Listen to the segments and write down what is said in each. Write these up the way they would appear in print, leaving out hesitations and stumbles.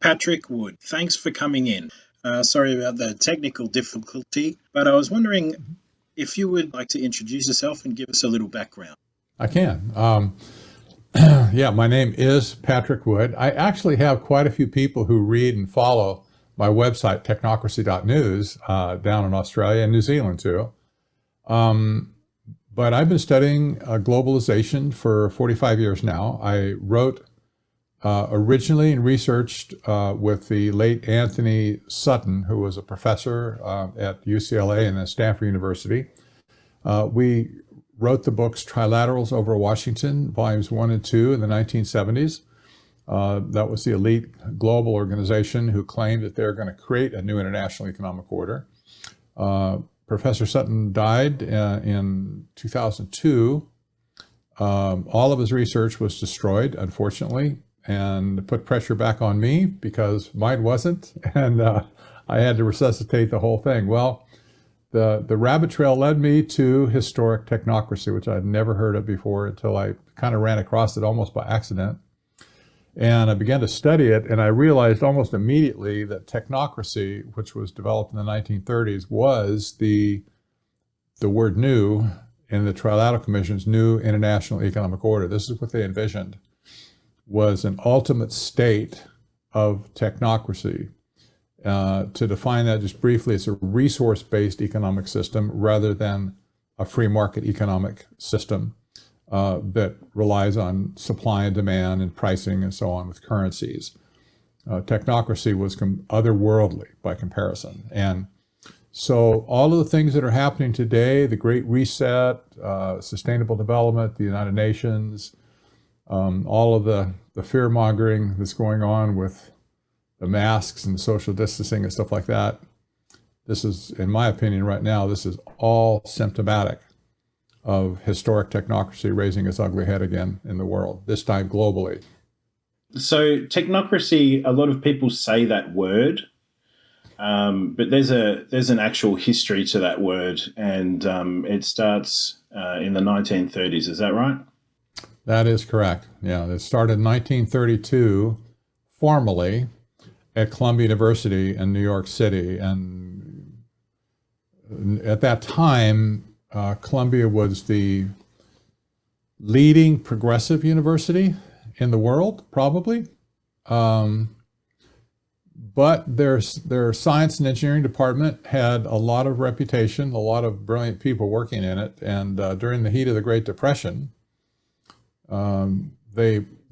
Patrick Wood, thanks for coming in. Sorry about the technical difficulty, but I was wondering if you would like to introduce yourself and give us a little background. I can. Yeah, my name is Patrick Wood. I actually have quite a few people who read and follow my website, technocracy.news, down in Australia and New Zealand too. But I've been studying globalization for 45 years now. I wrote originally and researched with the late Anthony Sutton, who was a professor at UCLA and then Stanford University. We wrote the books Trilaterals over Washington, volumes 1 and 2 in the 1970s. That was the elite global organization who claimed that they're going to create a new international economic order. Professor Sutton died in 2002. All of his research was destroyed, unfortunately, and put pressure back on me because mine wasn't, and I had to resuscitate the whole thing. Well, the rabbit trail led me to historic technocracy, which I'd never heard of before until I kind of ran across it almost by accident. And I began to study it, and I realized almost immediately that technocracy, which was developed in the 1930s, was the word new in the Trilateral Commission's new international economic order. This is what they envisioned, was an ultimate state of technocracy. To define that just briefly, it's a resource-based economic system rather than a free market economic system that relies on supply and demand and pricing and so on with currencies. Technocracy was otherworldly by comparison. And so all of the things that are happening today, the Great Reset, sustainable development, the United Nations, all of the fear-mongering that's going on with the masks and social distancing and stuff like that, this is, in my opinion right now, this is all symptomatic of historic technocracy raising its ugly head again in the world, this time globally. So technocracy, a lot of people say that word, but there's an actual history to that word, and it starts in the 1930s. Is that right? That is correct. Yeah, it started in 1932 formally at Columbia University in New York City. And at that time, Columbia was the leading progressive university in the world, probably. But their science and engineering department had a lot of reputation, a lot of brilliant people working in it. And during the heat of the Great Depression,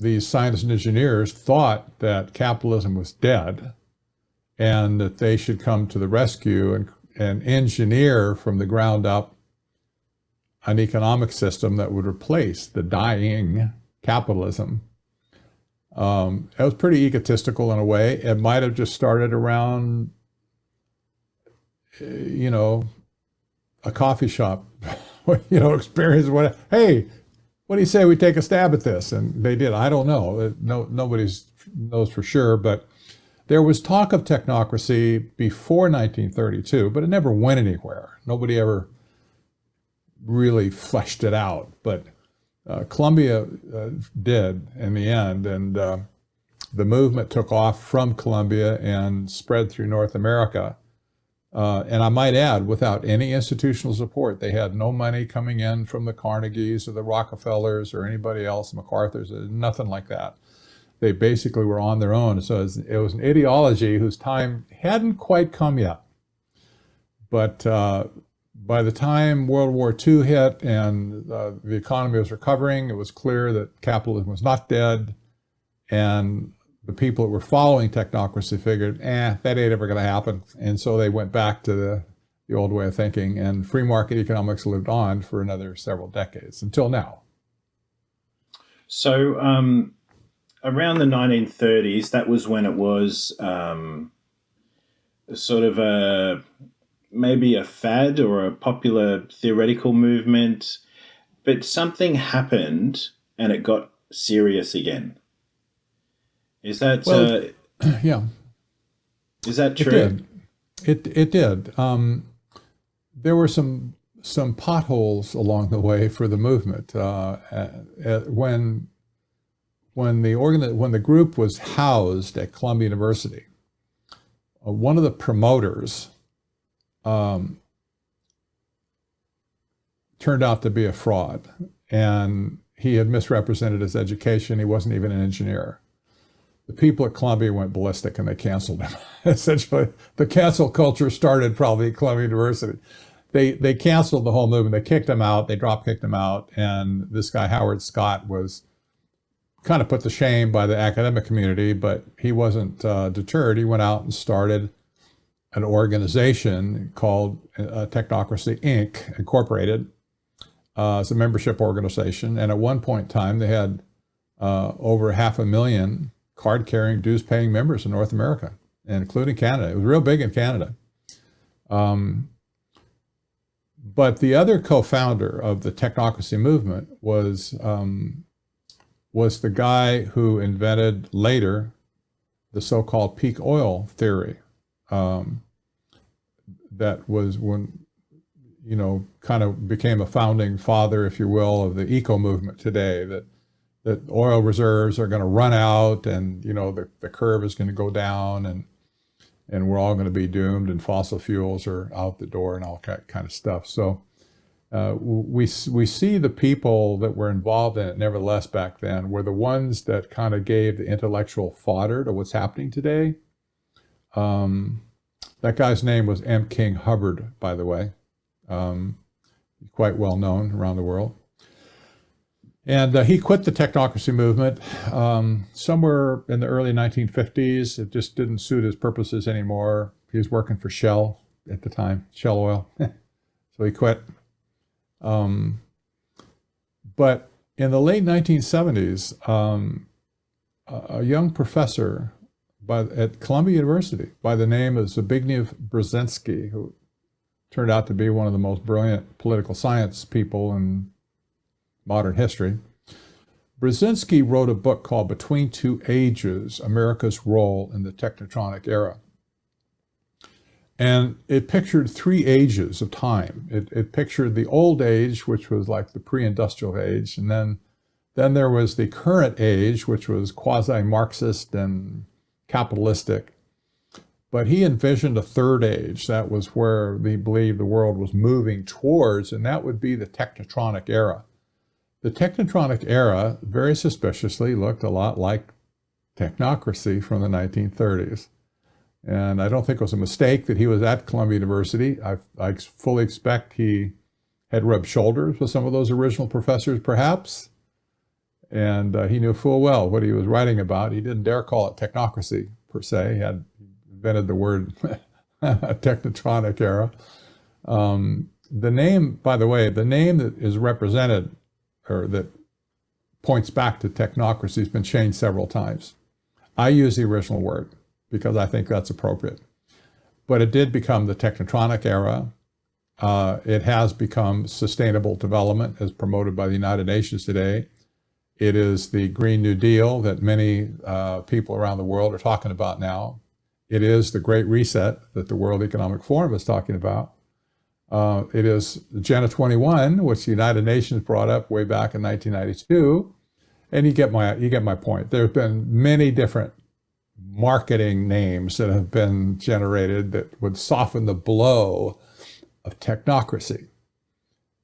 these scientists and engineers thought that capitalism was dead and that they should come to the rescue and engineer from the ground up an economic system that would replace the dying capitalism. It was pretty egotistical in a way. It might have just started around, a coffee shop, experience. Hey, what do you say we take a stab at this? And they did. I don't know. Nobody knows for sure, but there was talk of technocracy before 1932, but it never went anywhere. Nobody ever really fleshed it out, but Columbia did in the end, and the movement took off from Columbia and spread through North America. And I might add, without any institutional support. They had no money coming in from the Carnegies or the Rockefellers or anybody else, MacArthur's, nothing like that. They basically were on their own. So it was an ideology whose time hadn't quite come yet. But by the time World War II hit and the economy was recovering, it was clear that capitalism was not dead. And the people that were following technocracy figured, that ain't ever going to happen. And so they went back to the old way of thinking, and free market economics lived on for another several decades until now. So around the 1930s, that was when it was sort of maybe a fad or a popular theoretical movement, but something happened and it got serious again. Is that yeah? Is that true? It did. There were some potholes along the way for the movement. When when the group was housed at Columbia University, one of the promoters turned out to be a fraud, and he had misrepresented his education. He wasn't even an engineer. The people at Columbia went ballistic and they canceled him. Essentially, the cancel culture started probably at Columbia University. They canceled the whole movement. They kicked him out. They drop kicked him out. And this guy, Howard Scott, was kind of put to shame by the academic community, but he wasn't deterred. He went out and started an organization called Technocracy Inc., Incorporated. It's a membership organization. And at one point in time, they had over 500,000 card-carrying, dues-paying members in North America, including Canada. It was real big in Canada. But the other co-founder of the technocracy movement was the guy who invented later the so-called peak oil theory. That was when, kind of became a founding father, if you will, of the eco movement today, that oil reserves are going to run out, and the curve is going to go down, and we're all going to be doomed, and fossil fuels are out the door and all that kind of stuff. So we see the people that were involved in it, nevertheless, back then, were the ones that kind of gave the intellectual fodder to what's happening today. That guy's name was M. King Hubbard, by the way. Quite well known around the world. And he quit the technocracy movement somewhere in the early 1950s. It just didn't suit his purposes anymore. He was working for Shell at the time, Shell Oil. So he quit. But in the late 1970s, a young professor at Columbia University by the name of Zbigniew Brzezinski, who turned out to be one of the most brilliant political science people in modern history. Brzezinski wrote a book called Between Two Ages, America's Role in the Technotronic Era. And it pictured 3 ages of time. It pictured the old age, which was like the pre-industrial age, and then there was the current age, which was quasi-Marxist and capitalistic. But he envisioned a 3rd age. That was where he believed the world was moving towards, and that would be the Technotronic era. The Technotronic era, very suspiciously, looked a lot like technocracy from the 1930s. And I don't think it was a mistake that he was at Columbia University. I fully expect he had rubbed shoulders with some of those original professors, perhaps. And he knew full well what he was writing about. He didn't dare call it technocracy, per se. He had invented the word Technotronic era. The name, by the way, the name that is represented, or that points back to technocracy, has been changed several times. I use the original word because I think that's appropriate. But it did become the Technotronic era. It has become sustainable development as promoted by the United Nations today. It is the Green New Deal that many people around the world are talking about now. It is the Great Reset that the World Economic Forum is talking about. It is Agenda 21, which the United Nations brought up way back in 1992. And you get my point. There have been many different marketing names that have been generated that would soften the blow of technocracy.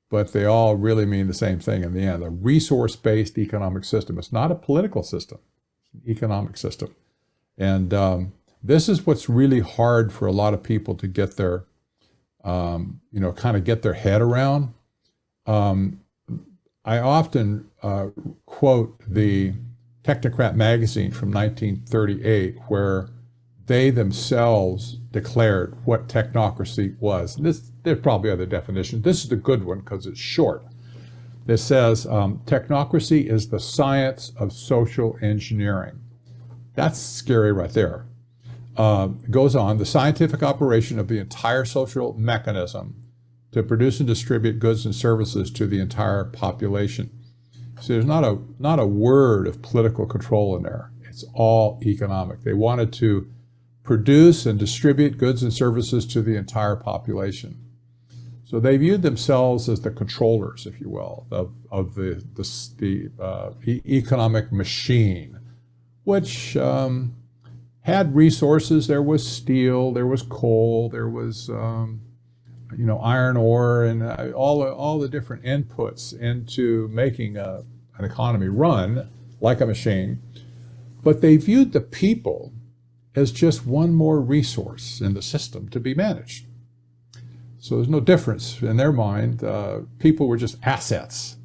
But they all really mean the same thing in the end, a resource-based economic system. It's not a political system, it's an economic system. And this is what's really hard for a lot of people to get their, kind of get their head around. I often quote the Technocrat magazine from 1938, where they themselves declared what technocracy was. There's probably other definitions. This is the good one because it's short. It says, technocracy is the science of social engineering. That's scary right there. It goes on, the scientific operation of the entire social mechanism to produce and distribute goods and services to the entire population. So there's not a word of political control in there. It's all economic. They wanted to produce and distribute goods and services to the entire population. So they viewed themselves as the controllers, if you will, of the economic machine, which had resources. There was steel, there was coal, there was iron ore, and all the different inputs into making an economy run like a machine. But they viewed the people as just one more resource in the system to be managed. So there's no difference in their mind. People were just assets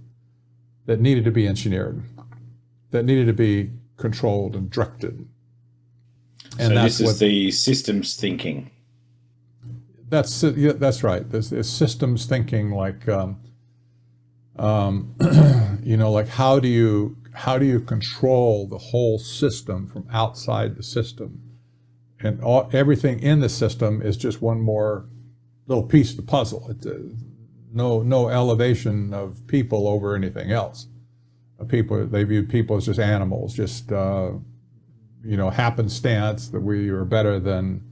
that needed to be engineered, that needed to be controlled and directed. And so this is the systems thinking. That's right. This systems thinking, like like how do you control the whole system from outside the system, and everything in the system is just one more little piece of the puzzle. No elevation of people over anything else. They viewed people as just animals, just happenstance that we are better than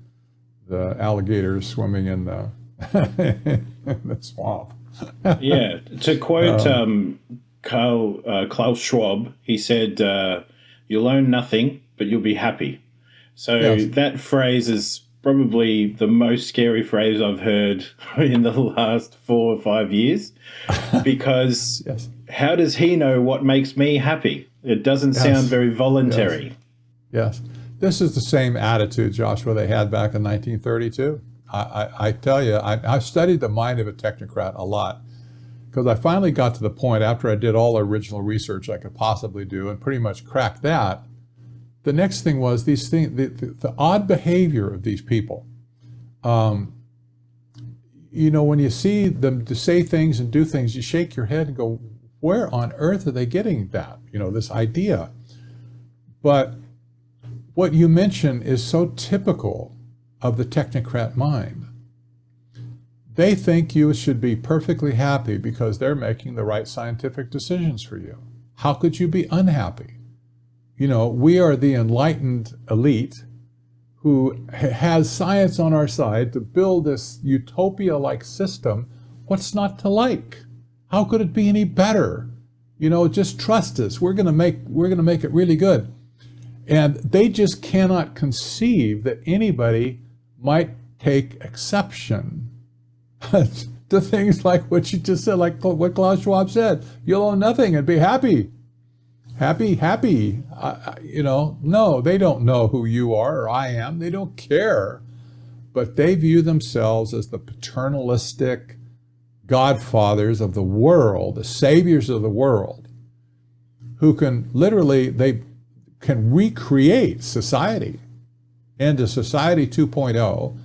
the alligators swimming in the swamp. Yeah, to quote Klaus Schwab, he said, "You'll own nothing, but you'll be happy." So yes. That phrase is probably the most scary phrase I've heard in the last 4 or 5 years, because yes. How does he know what makes me happy? It doesn't sound very voluntary. Yes. This is the same attitude, Joshua, they had back in 1932. I tell you, I've studied the mind of a technocrat a lot, because I finally got to the point, after I did all the original research I could possibly do and pretty much cracked that. The next thing was these things, the odd behavior of these people. When you see them to say things and do things, you shake your head and go, where on earth are they getting that? This idea. But what you mention is so typical of the technocrat mind. They think you should be perfectly happy because they're making the right scientific decisions for you. How could you be unhappy? We are the enlightened elite who has science on our side to build this utopia-like system. What's not to like? How could it be any better? Just trust us. We're going to make it really good. And they just cannot conceive that anybody might take exception to things like what you just said, like what Klaus Schwab said. You'll own nothing and be happy. Happy. No, they don't know who you are or I am. They don't care. But they view themselves as the paternalistic godfathers of the world, the saviors of the world, who can they can recreate society into Society 2.0,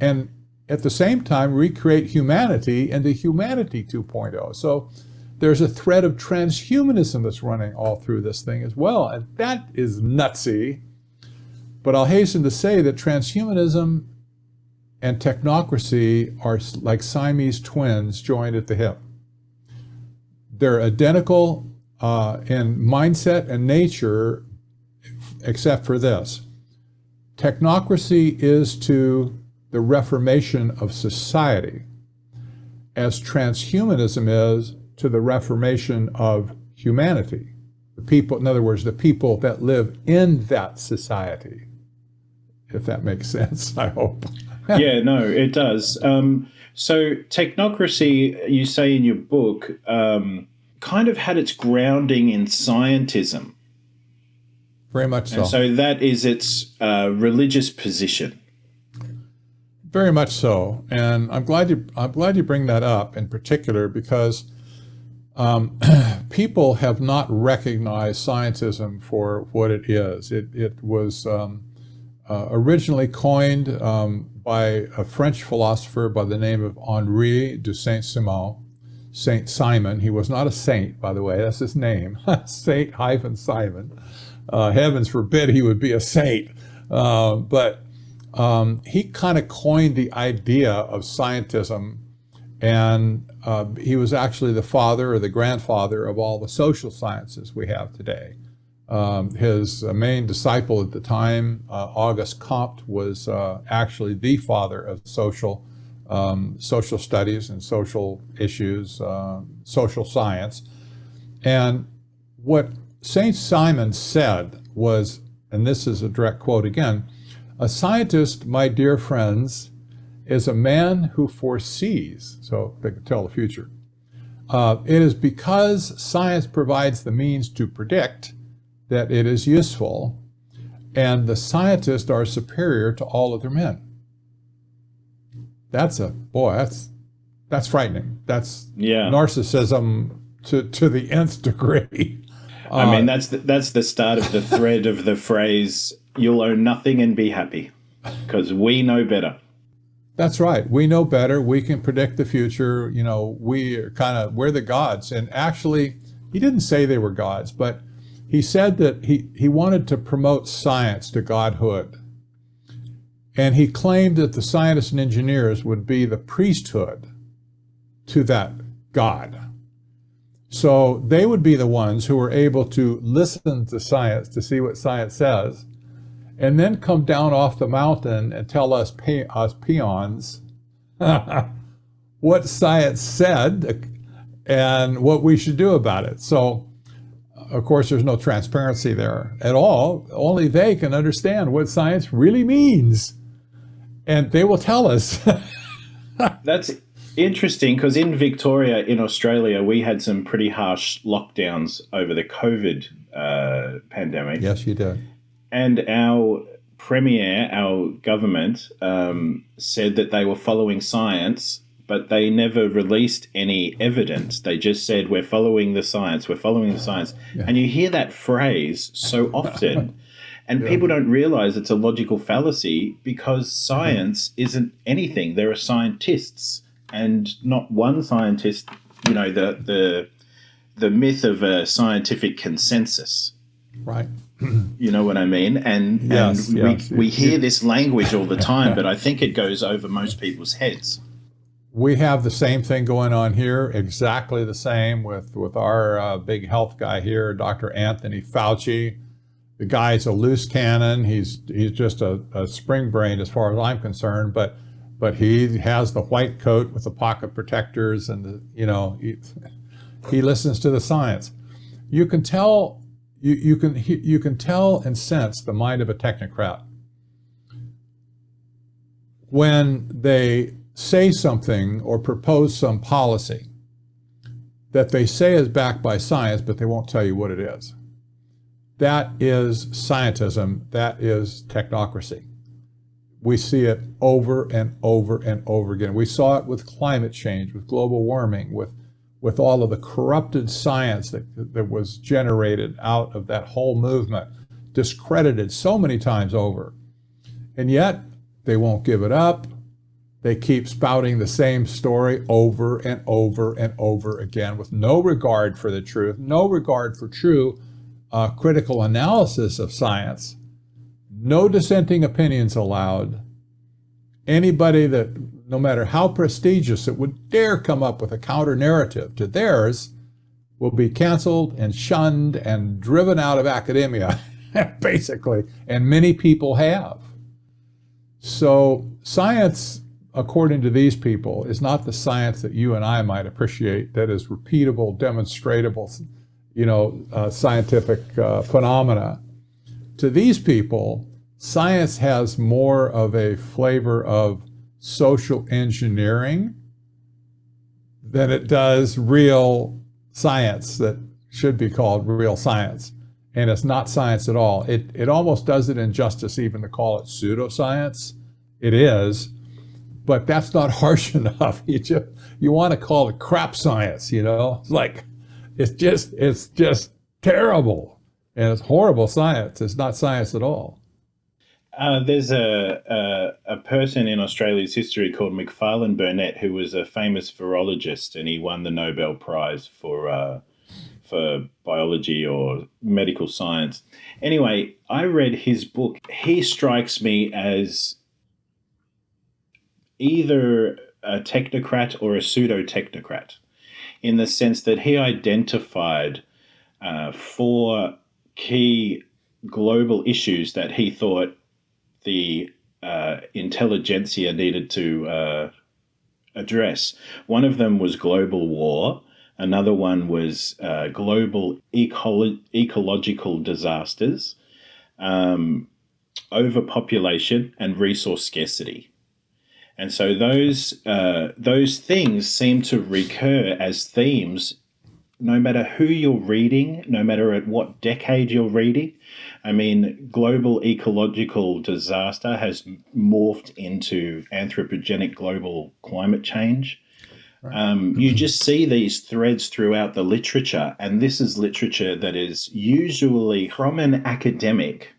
and at the same time recreate humanity into Humanity 2.0. So there's a thread of transhumanism that's running all through this thing as well, and that is nutsy. But I'll hasten to say that transhumanism and technocracy are like Siamese twins joined at the hip. They're identical in mindset and nature, except for this. Technocracy is to the reformation of society, as transhumanism is to the reformation of humanity. The people, in other words, the people that live in that society. If that makes sense, I hope. Yeah, no, it does. So technocracy, you say in your book, kind of had its grounding in scientism. Very much so. And so that is its religious position. Very much so, and I'm glad you bring that up in particular, because people have not recognized scientism for what it is. It was originally coined by a French philosopher by the name of Henri de Saint-Simon. Saint Simon. He was not a saint, by the way. That's his name. Saint-Simon. Heavens forbid he would be a saint. But he kind of coined the idea of scientism, and he was actually the father or the grandfather of all the social sciences we have today. His main disciple at the time, Auguste Comte, was actually the father of social social studies and social issues, social science. And what St. Simon said was, and this is a direct quote again, "A scientist, my dear friends, is a man who foresees," so they can tell the future. "It is because science provides the means to predict that it is useful, and the scientists are superior to all other men." That's frightening. That's narcissism to the nth degree. I mean, that's the start of the thread of the phrase, "You'll own nothing and be happy," because we know better. That's right. We know better. We can predict the future. You know, we're the gods. And actually, he didn't say they were gods, but he said that he wanted to promote science to godhood. And he claimed that the scientists and engineers would be the priesthood to that God. So they would be the ones who were able to listen to science, to see what science says, and then come down off the mountain and tell us peons what science said and what we should do about it. So, of course, there's no transparency there at all. Only they can understand what science really means. And they will tell us. That's interesting, because in Victoria, in Australia, we had some pretty harsh lockdowns over the COVID pandemic. Yes, you did. And our premier, our government, said that they were following science, but they never released any evidence. They just said, "We're following the science, we're following the science." Yeah. And you hear that phrase so often, and people don't realize it's a logical fallacy, because science isn't anything. There are scientists, and not one scientist, you know, the myth of a scientific consensus. Right. You know what I mean? And we hear this language all the time, but I think it goes over most people's heads. We have the same thing going on here, exactly the same with our big health guy here, Dr. Anthony Fauci. The guy's a loose cannon. He's just a spring brain as far as I'm concerned, but he has the white coat with the pocket protectors, and he listens to the science. You can tell. You can tell and sense the mind of a technocrat when they say something or propose some policy that they say is backed by science, but they won't tell you what it is. That is scientism. That is technocracy. We see it over and over and over again. We saw it with climate change, with global warming, with all of the corrupted science that was generated out of that whole movement, discredited so many times over. And yet, they won't give it up. They keep spouting the same story over and over and over again with no regard for the truth, no regard for true critical analysis of science, no dissenting opinions allowed. Anybody that, no matter how prestigious, it would dare come up with a counter narrative to theirs will be canceled and shunned and driven out of academia, basically. And many people have. So science, according to these people, is not the science that you and I might appreciate, that is repeatable, demonstratable, scientific phenomena. To these people, science has more of a flavor of social engineering than it does real science that should be called real science. And it's not science at all. It almost does it injustice even to call it pseudoscience. It is, but that's not harsh enough. You want to call it crap science, it's just terrible, and it's horrible science. It's not science at all. There's a person in Australia's history called Macfarlane Burnet, who was a famous virologist, and he won the Nobel Prize for biology or medical science. Anyway, I read his book. He strikes me as either a technocrat or a pseudo-technocrat, in the sense that he identified 4 key global issues that he thought the intelligentsia needed to address. One of them was global war. Another one was global ecological disasters, overpopulation, and resource scarcity. And so those things seem to recur as themes, no matter who you're reading, no matter at what decade you're reading. I mean, global ecological disaster has morphed into anthropogenic global climate change. You just see these threads throughout the literature, and this is literature that is usually from an academic.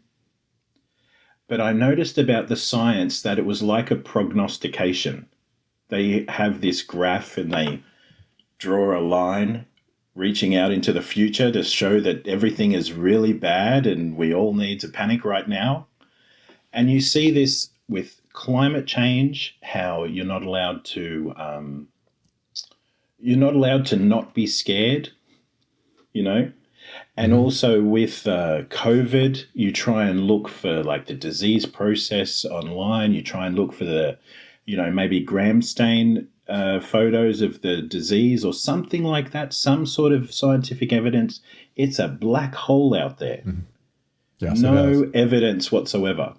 But I noticed about the science that it was like a prognostication. They have this graph and they draw a line reaching out into the future to show that everything is really bad and we all need to panic right now. And you see this with climate change, how you're not allowed to not be scared, you know. And also with COVID, you try and look for like the disease process online. You try and look for the, maybe gram stain photos of the disease or something like that, some sort of scientific evidence. It's a black hole out there. Yes, no evidence whatsoever.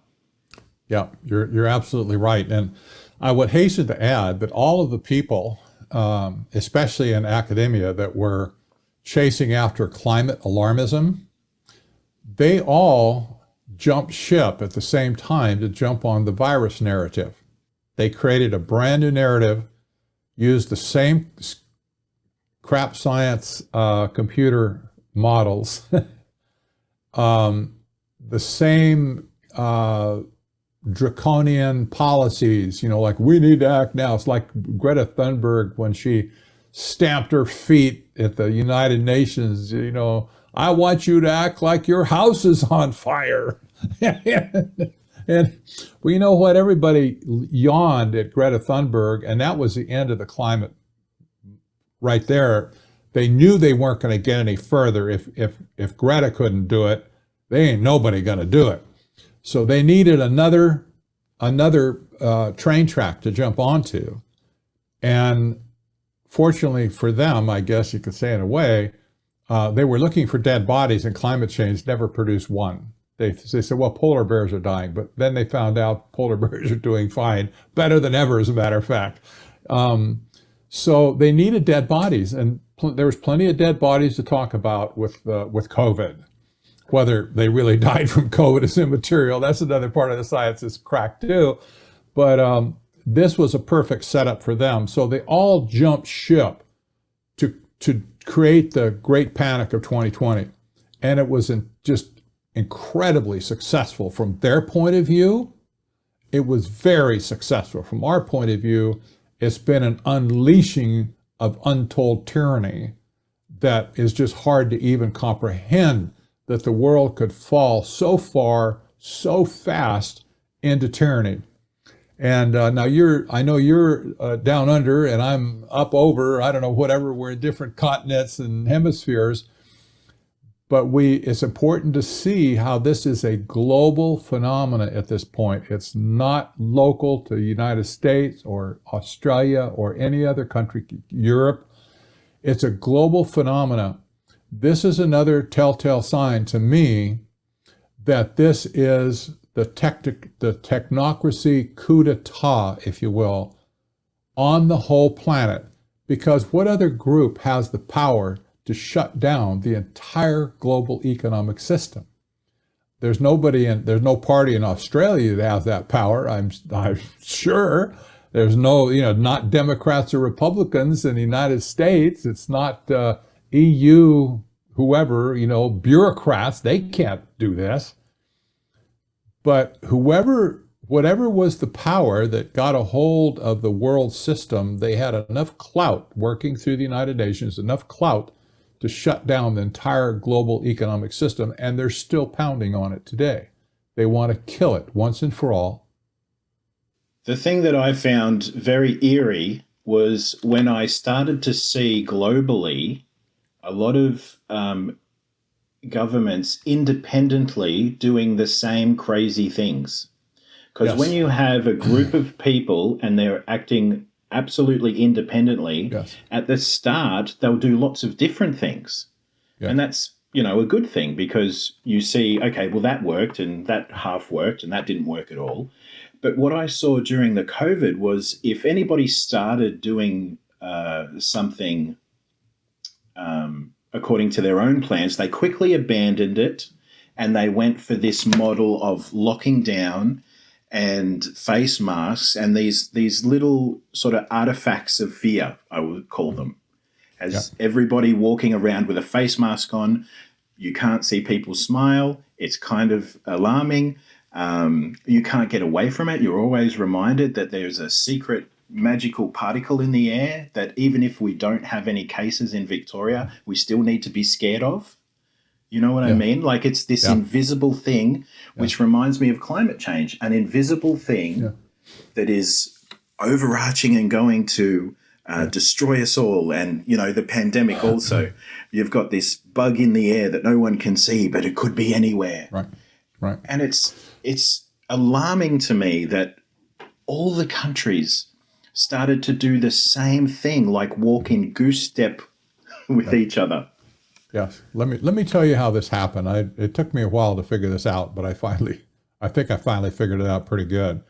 Yeah, you're absolutely right. And I would hasten to add that all of the people, especially in academia, that were chasing after climate alarmism, they all jumped ship at the same time to jump on the virus narrative. They created a brand new narrative, used the same crap science computer models, the same draconian policies, like we need to act now. It's like Greta Thunberg when she stamped her feet at the United Nations, I want you to act like your house is on fire. And we know what everybody yawned at Greta Thunberg, and that was the end of the climate right there. They knew they weren't going to get any further. If Greta couldn't do it, they ain't nobody going to do it. So they needed another train track to jump onto. And fortunately for them, I guess you could say in a way, they were looking for dead bodies, and climate change never produced one. They said, well, polar bears are dying, but then they found out polar bears are doing fine, better than ever, as a matter of fact. So they needed dead bodies, and there was plenty of dead bodies to talk about with COVID. Whether they really died from COVID is immaterial. That's another part of the science is cracked too. But this was a perfect setup for them. So they all jumped ship to create the Great Panic of 2020. And it was just incredibly successful from their point of view. It was very successful. From our point of view, it's been an unleashing of untold tyranny that is just hard to even comprehend, that the world could fall so far, so fast into tyranny. And now I know you're down under and I'm up over, I don't know, whatever, we're in different continents and hemispheres. But it's important to see how this is a global phenomena at this point. It's not local to the United States or Australia or any other country, Europe. It's a global phenomena. This is another telltale sign to me that this is the technocracy coup d'etat, if you will, on the whole planet. Because what other group has the power to shut down the entire global economic system? There's no party in Australia that has that power, I'm sure. There's no, not Democrats or Republicans in the United States. It's not EU, whoever, bureaucrats, they can't do this. But whatever was the power that got a hold of the world system, they had enough clout working through the United Nations, enough clout to shut down the entire global economic system, and they're still pounding on it today. They want to kill it once and for all. The thing that I found very eerie was when I started to see globally a lot of governments independently doing the same crazy things. Because when you have a group of people and they're acting absolutely independently. Yes. At the start, they'll do lots of different things. Yeah. And that's, a good thing, because you see, okay, well, that worked and that half worked and that didn't work at all. But what I saw during the COVID was, if anybody started doing something according to their own plans, they quickly abandoned it, and they went for this model of locking down and face masks and these little sort of artifacts of fear, I would call them. As everybody walking around with a face mask on, you can't see people smile. It's kind of alarming. You can't get away from it. You're always reminded that there's a secret magical particle in the air that, even if we don't have any cases in Victoria, we still need to be scared of. You know what I mean? Like, it's this invisible thing, which reminds me of climate change, an invisible thing that is overarching and going to destroy us all. And, the pandemic also, you've got this bug in the air that no one can see, but it could be anywhere. Right. And it's alarming to me that all the countries started to do the same thing, like walk in goose step with each other. Yes. Let me tell you how this happened. It took me a while to figure this out, but I think I finally figured it out pretty good.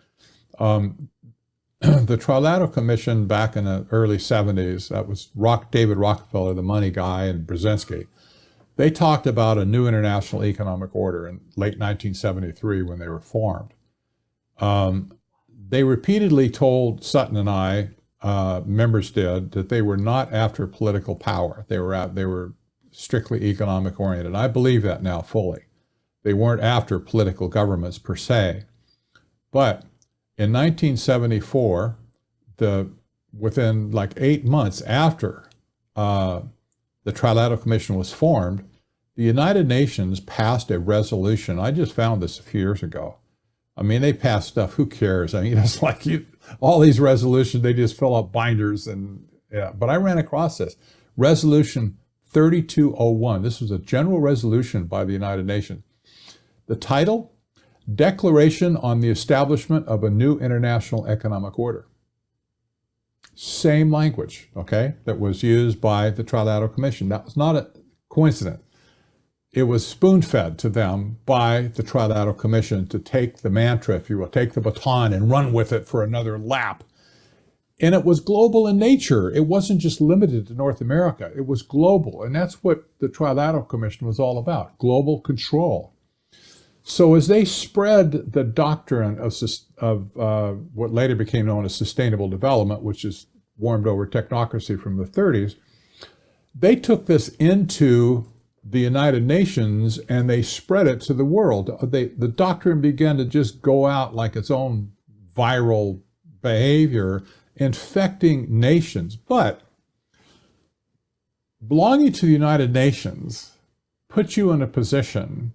The Trilateral Commission back in the early 70s, that was David Rockefeller, the money guy, and Brzezinski. They talked about a new international economic order in late 1973 when they were formed. They repeatedly told Sutton and I, members did, that they were not after political power. They were strictly economic oriented. I believe that now fully. They weren't after political governments per se. But in 1974, within like 8 months after the Trilateral Commission was formed, the United Nations passed a resolution. I just found this a few years ago. I mean, they pass stuff, who cares? I mean, it's like all these resolutions, they just fill up binders but I ran across this. Resolution 3201. This was a general resolution by the United Nations. The title, Declaration on the Establishment of a New International Economic Order. Same language, okay, that was used by the Trilateral Commission. That was not a coincidence. It was spoon-fed to them by the Trilateral Commission to take the mantra, if you will, take the baton and run with it for another lap. And it was global in nature. It wasn't just limited to North America. It was global. And that's what the Trilateral Commission was all about, global control. So as they spread the doctrine of what later became known as sustainable development, which is warmed over technocracy from the 30s, they took this into the United Nations and they spread it to the world. The doctrine began to just go out like its own viral behavior, infecting nations. But belonging to the United Nations puts you in a position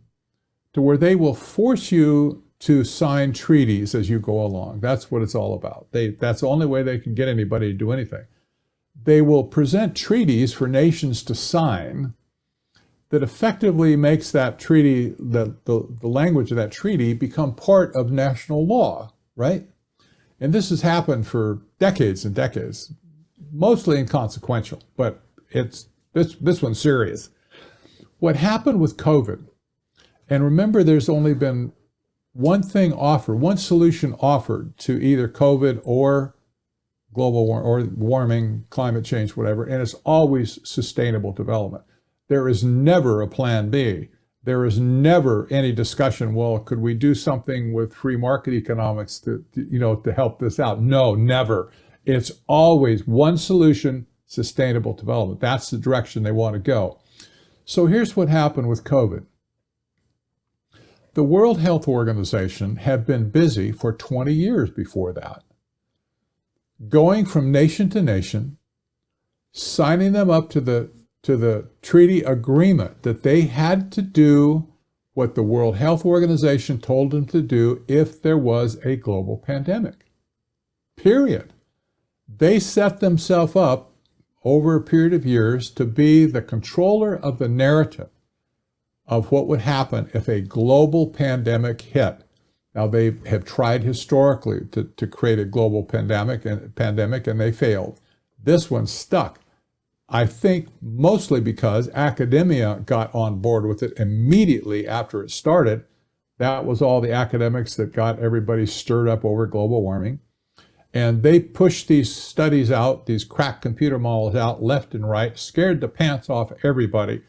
to where they will force you to sign treaties as you go along. That's what it's all about. That's the only way they can get anybody to do anything. They will present treaties for nations to sign that effectively makes that treaty, the language of that treaty, become part of national law, right? And this has happened for decades and decades, mostly inconsequential, but this one's serious. What happened with COVID, and remember, there's only been one solution offered to either COVID or global warming, climate change, whatever, and it's always sustainable development. There is never a plan B. There is never any discussion, well, could we do something with free market economics to help this out? No, never. It's always one solution, sustainable development. That's the direction they want to go. So here's what happened with COVID. The World Health Organization had been busy for 20 years before that, going from nation to nation, signing them up to the treaty agreement that they had to do what the World Health Organization told them to do if there was a global pandemic. Period. They set themselves up over a period of years to be the controller of the narrative of what would happen if a global pandemic hit. Now, they have tried historically to create a global pandemic, and they failed. This one stuck. I think mostly because academia got on board with it immediately after it started. That was all the academics that got everybody stirred up over global warming. And they pushed these studies out, these crack computer models out left and right, scared the pants off everybody.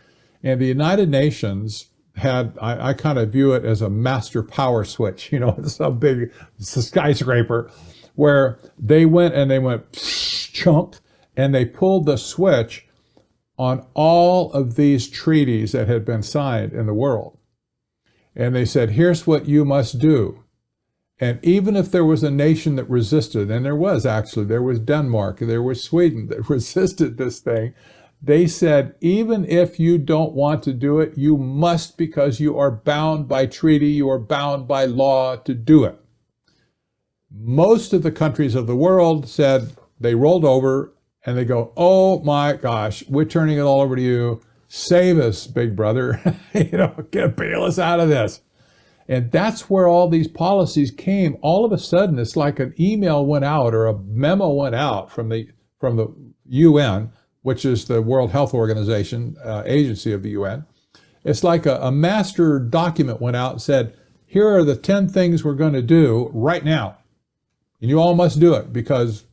And the United Nations had, I kind of view it as a master power switch, it's a big skyscraper, where they went chunk, and they pulled the switch on all of these treaties that had been signed in the world. And they said, here's what you must do. And even if there was a nation that resisted, and there was Denmark, there was Sweden that resisted this thing, they said, even if you don't want to do it, you must, because you are bound by treaty, you are bound by law to do it. Most of the countries of the world said, they rolled over and they go, oh my gosh, we're turning it all over to you. Save us, big brother. Bail us out of this. And that's where all these policies came. All of a sudden, it's like an email went out or a memo went out from the UN, which is the World Health Organization, agency of the UN. It's like a master document went out and said, here are the 10 things we're going to do right now. And you all must do it because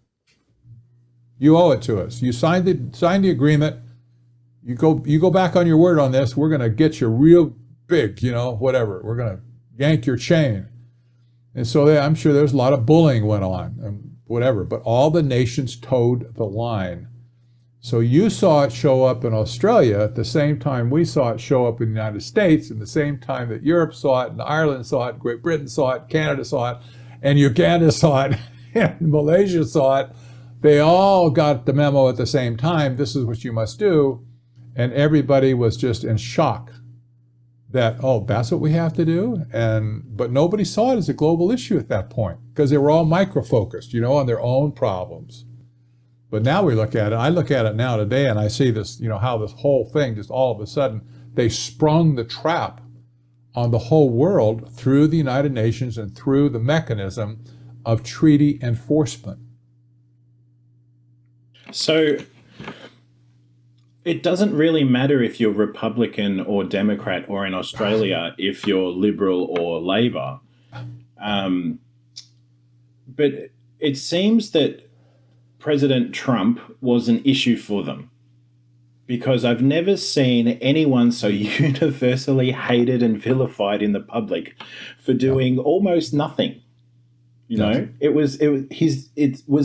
you owe it to us. You signed the agreement. You go back on your word on this. We're going to get you real big, whatever. We're going to yank your chain. And so I'm sure there's a lot of bullying went on and whatever, but all the nations towed the line. So you saw it show up in Australia at the same time we saw it show up in the United States, and the same time that Europe saw it, and Ireland saw it, Great Britain saw it, Canada saw it, and Uganda saw it, and Malaysia saw it. They all got the memo at the same time. This is what you must do. And everybody was just in shock that, oh, that's what we have to do? But nobody saw it as a global issue at that point because they were all micro-focused, on their own problems. But now we look at it, I look at it now today, and I see this, how this whole thing just all of a sudden, they sprung the trap on the whole world through the United Nations and through the mechanism of treaty enforcement. So it doesn't really matter if you're Republican or Democrat, or in Australia, if you're Liberal or Labor. But it seems that President Trump was an issue for them, because I've never seen anyone so universally hated and vilified in the public for doing almost nothing. It was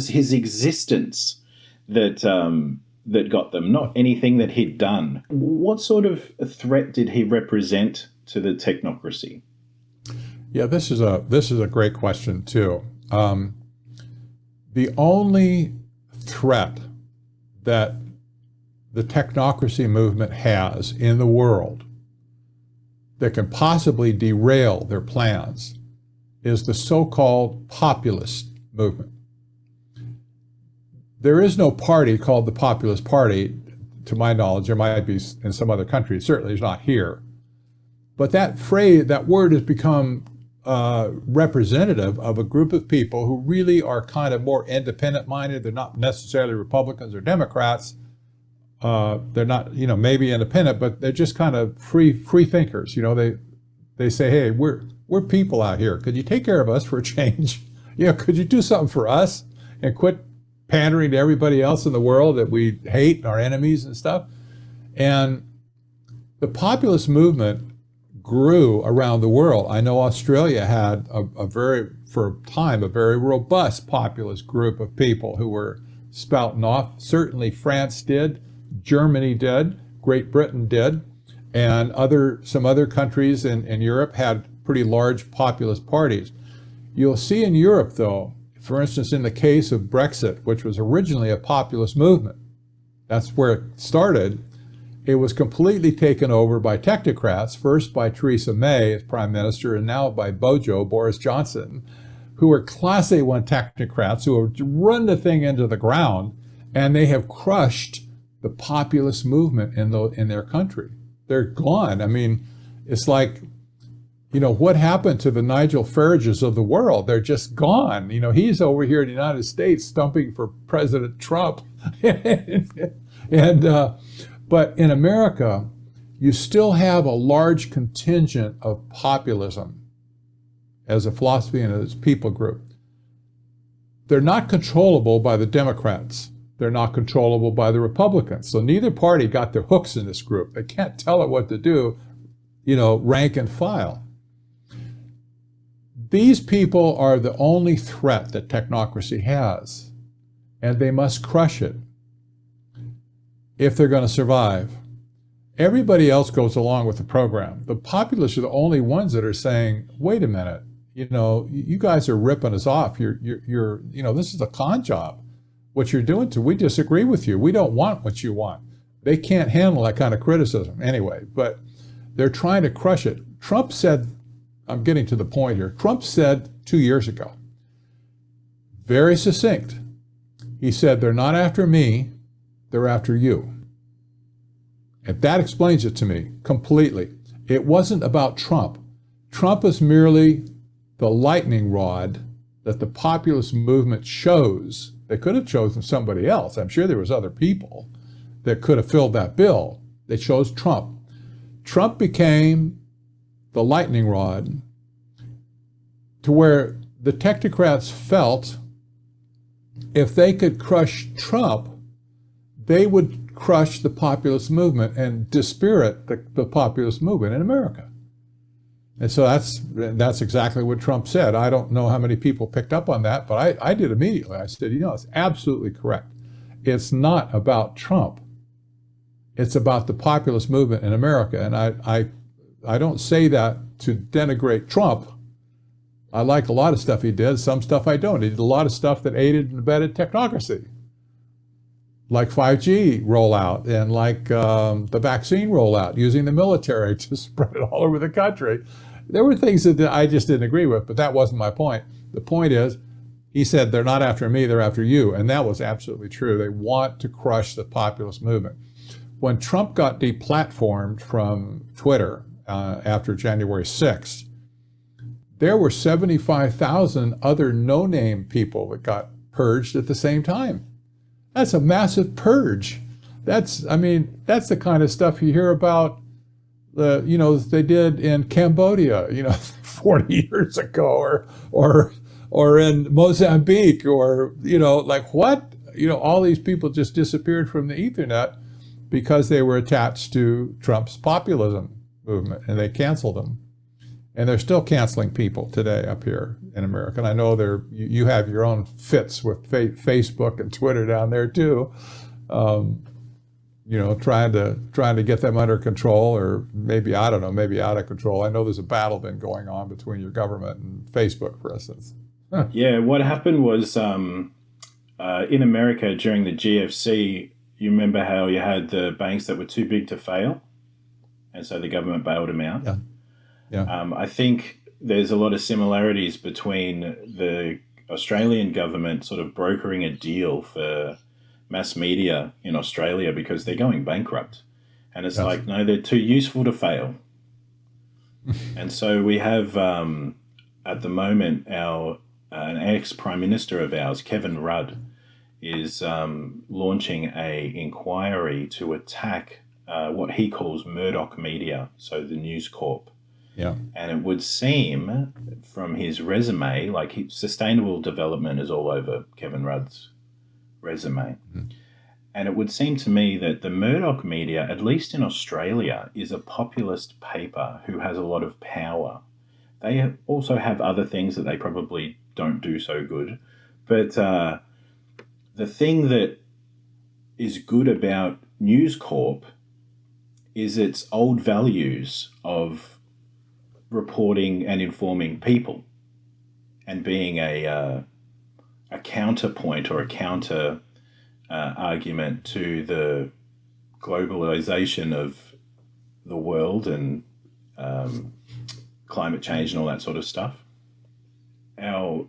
his existence that got them, not anything that he'd done. What sort of threat did he represent to the technocracy? Yeah, this is a great question too. The only threat that the technocracy movement has in the world that can possibly derail their plans is the so-called populist movement. There is no party called the Populist Party, to my knowledge. There might be in some other countries, certainly it's not here. But that phrase, that word has become representative of a group of people who really are kind of more independent-minded. They're not necessarily Republicans or Democrats. They're not, maybe independent, but they're just kind of free thinkers. They say, hey, we're people out here. Could you take care of us for a change? Could you do something for us and quit pandering to everybody else in the world that we hate and our enemies and stuff? And the populist movement grew around the world. I know Australia had for a time, a very robust populist group of people who were spouting off. Certainly France did, Germany did, Great Britain did, and some other countries in Europe had pretty large populist parties. You'll see in Europe, though, for instance, in the case of Brexit, which was originally a populist movement, that's where it started, it was completely taken over by technocrats, first by Theresa May as Prime Minister, and now by Boris Johnson, who are Class A1 technocrats who have run the thing into the ground, and they have crushed the populist movement in their country. They're gone. I mean, it's like what happened to the Nigel Farages of the world? They're just gone. He's over here in the United States stumping for President Trump. But in America, you still have a large contingent of populism as a philosophy and as a people group. They're not controllable by the Democrats. They're not controllable by the Republicans. So neither party got their hooks in this group. They can't tell it what to do, rank and file. These people are the only threat that technocracy has, and they must crush it if they're going to survive. Everybody else goes along with the program. The populists are the only ones that are saying, wait a minute, you guys are ripping us off. You're this is a con job. What you're doing we disagree with you. We don't want what you want. They can't handle that kind of criticism anyway, but they're trying to crush it. Trump said, I'm getting to the point here. Trump said 2 years ago, very succinct. He said, they're not after me, they're after you. And that explains it to me completely. It wasn't about Trump. Trump is merely the lightning rod that the populist movement chose. They could have chosen somebody else. I'm sure there was other people that could have filled that bill. They chose Trump. Trump became the lightning rod to where the technocrats felt if they could crush Trump, they would crush the populist movement and dispirit the populist movement in America. And so that's exactly what Trump said. I don't know how many people picked up on that, but I did immediately. I said, it's absolutely correct. It's not about Trump. It's about the populist movement in America. And I don't say that to denigrate Trump. I like a lot of stuff he did. Some stuff I don't. He did a lot of stuff that aided and abetted technocracy, like 5G rollout and like the vaccine rollout, using the military to spread it all over the country. There were things that I just didn't agree with, but that wasn't my point. The point is, he said, they're not after me, they're after you. And that was absolutely true. They want to crush the populist movement. When Trump got deplatformed from Twitter after January 6th, there were 75,000 other no-name people that got purged at the same time. That's a massive purge. That's the kind of stuff you hear about, they did in Cambodia, 40 years ago, or in Mozambique, or, like what? All these people just disappeared from the Ethernet because they were attached to Trump's populism movement, and they canceled them. And they're still canceling people today up here in America. And I know you have your own fits with Facebook and Twitter down there too. Trying to get them under control, or maybe, I don't know, maybe out of control. I know there's a battle been going on between your government and Facebook, for instance. Huh. Yeah, what happened was in America during the GFC, you remember how you had the banks that were too big to fail, and so the government bailed them out. Yeah. Yeah. I think there's a lot of similarities between the Australian government sort of brokering a deal for mass media in Australia because they're going bankrupt. And it's like, no, they're too useful to fail. And so we have, at the moment, an ex-prime minister of ours, Kevin Rudd, is launching an inquiry to attack what he calls Murdoch Media, so the News Corp. Yeah. And it would seem from his resume, like sustainable development is all over Kevin Rudd's resume. Mm-hmm. And it would seem to me that the Murdoch Media, at least in Australia, is a populist paper who has a lot of power. They also have other things that they probably don't do so good. But the thing that is good about News Corp is its old values of reporting and informing people, and being a counterpoint or a counter argument to the globalization of the world and climate change and all that sort of stuff. Our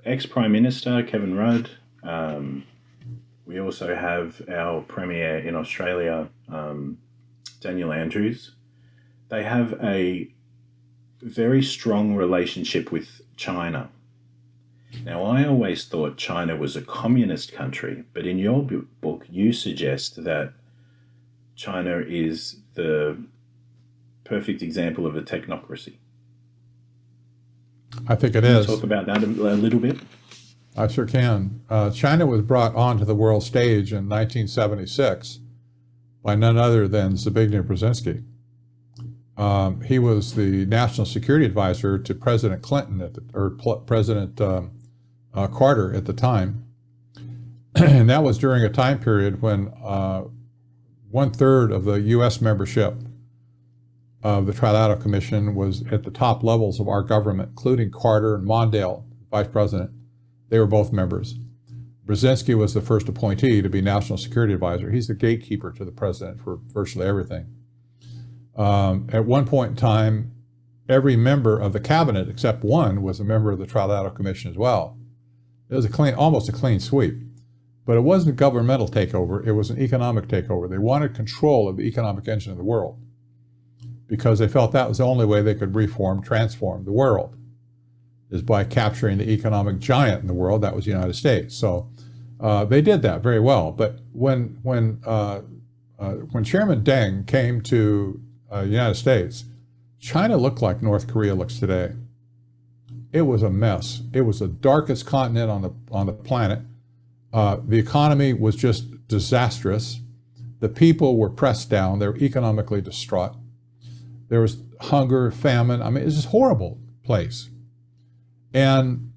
ex-Prime Minister, Kevin Rudd, we also have our Premier in Australia, Daniel Andrews. They have a very strong relationship with China. Now, I always thought China was a communist country, but in your book, you suggest that China is the perfect example of a technocracy. I think it Can you is. talk about that a little bit? I sure can. China was brought onto the world stage in 1976 by none other than Zbigniew Brzezinski. He was the national security advisor to President Clinton President Carter at the time, and that was during a time period when 1/3 of the U.S. membership of the Trilateral Commission was at the top levels of our government, including Carter and Mondale, vice president. They were both members. Brzezinski was the first appointee to be national security advisor. He's the gatekeeper to the president for virtually everything. At one point in time, every member of the cabinet except one was a member of the Trilateral Commission as well. It was almost a clean sweep. But it wasn't a governmental takeover, it was an economic takeover. They wanted control of the economic engine of the world because they felt that was the only way they could transform the world, is by capturing the economic giant in the world, that was the United States. So they did that very well. But when Chairman Deng came to the United States, China looked like North Korea looks today. It was a mess. It was the darkest continent on the planet. The economy was just disastrous. The people were pressed down. They were economically distraught. There was hunger, famine. I mean, it's just a horrible place. And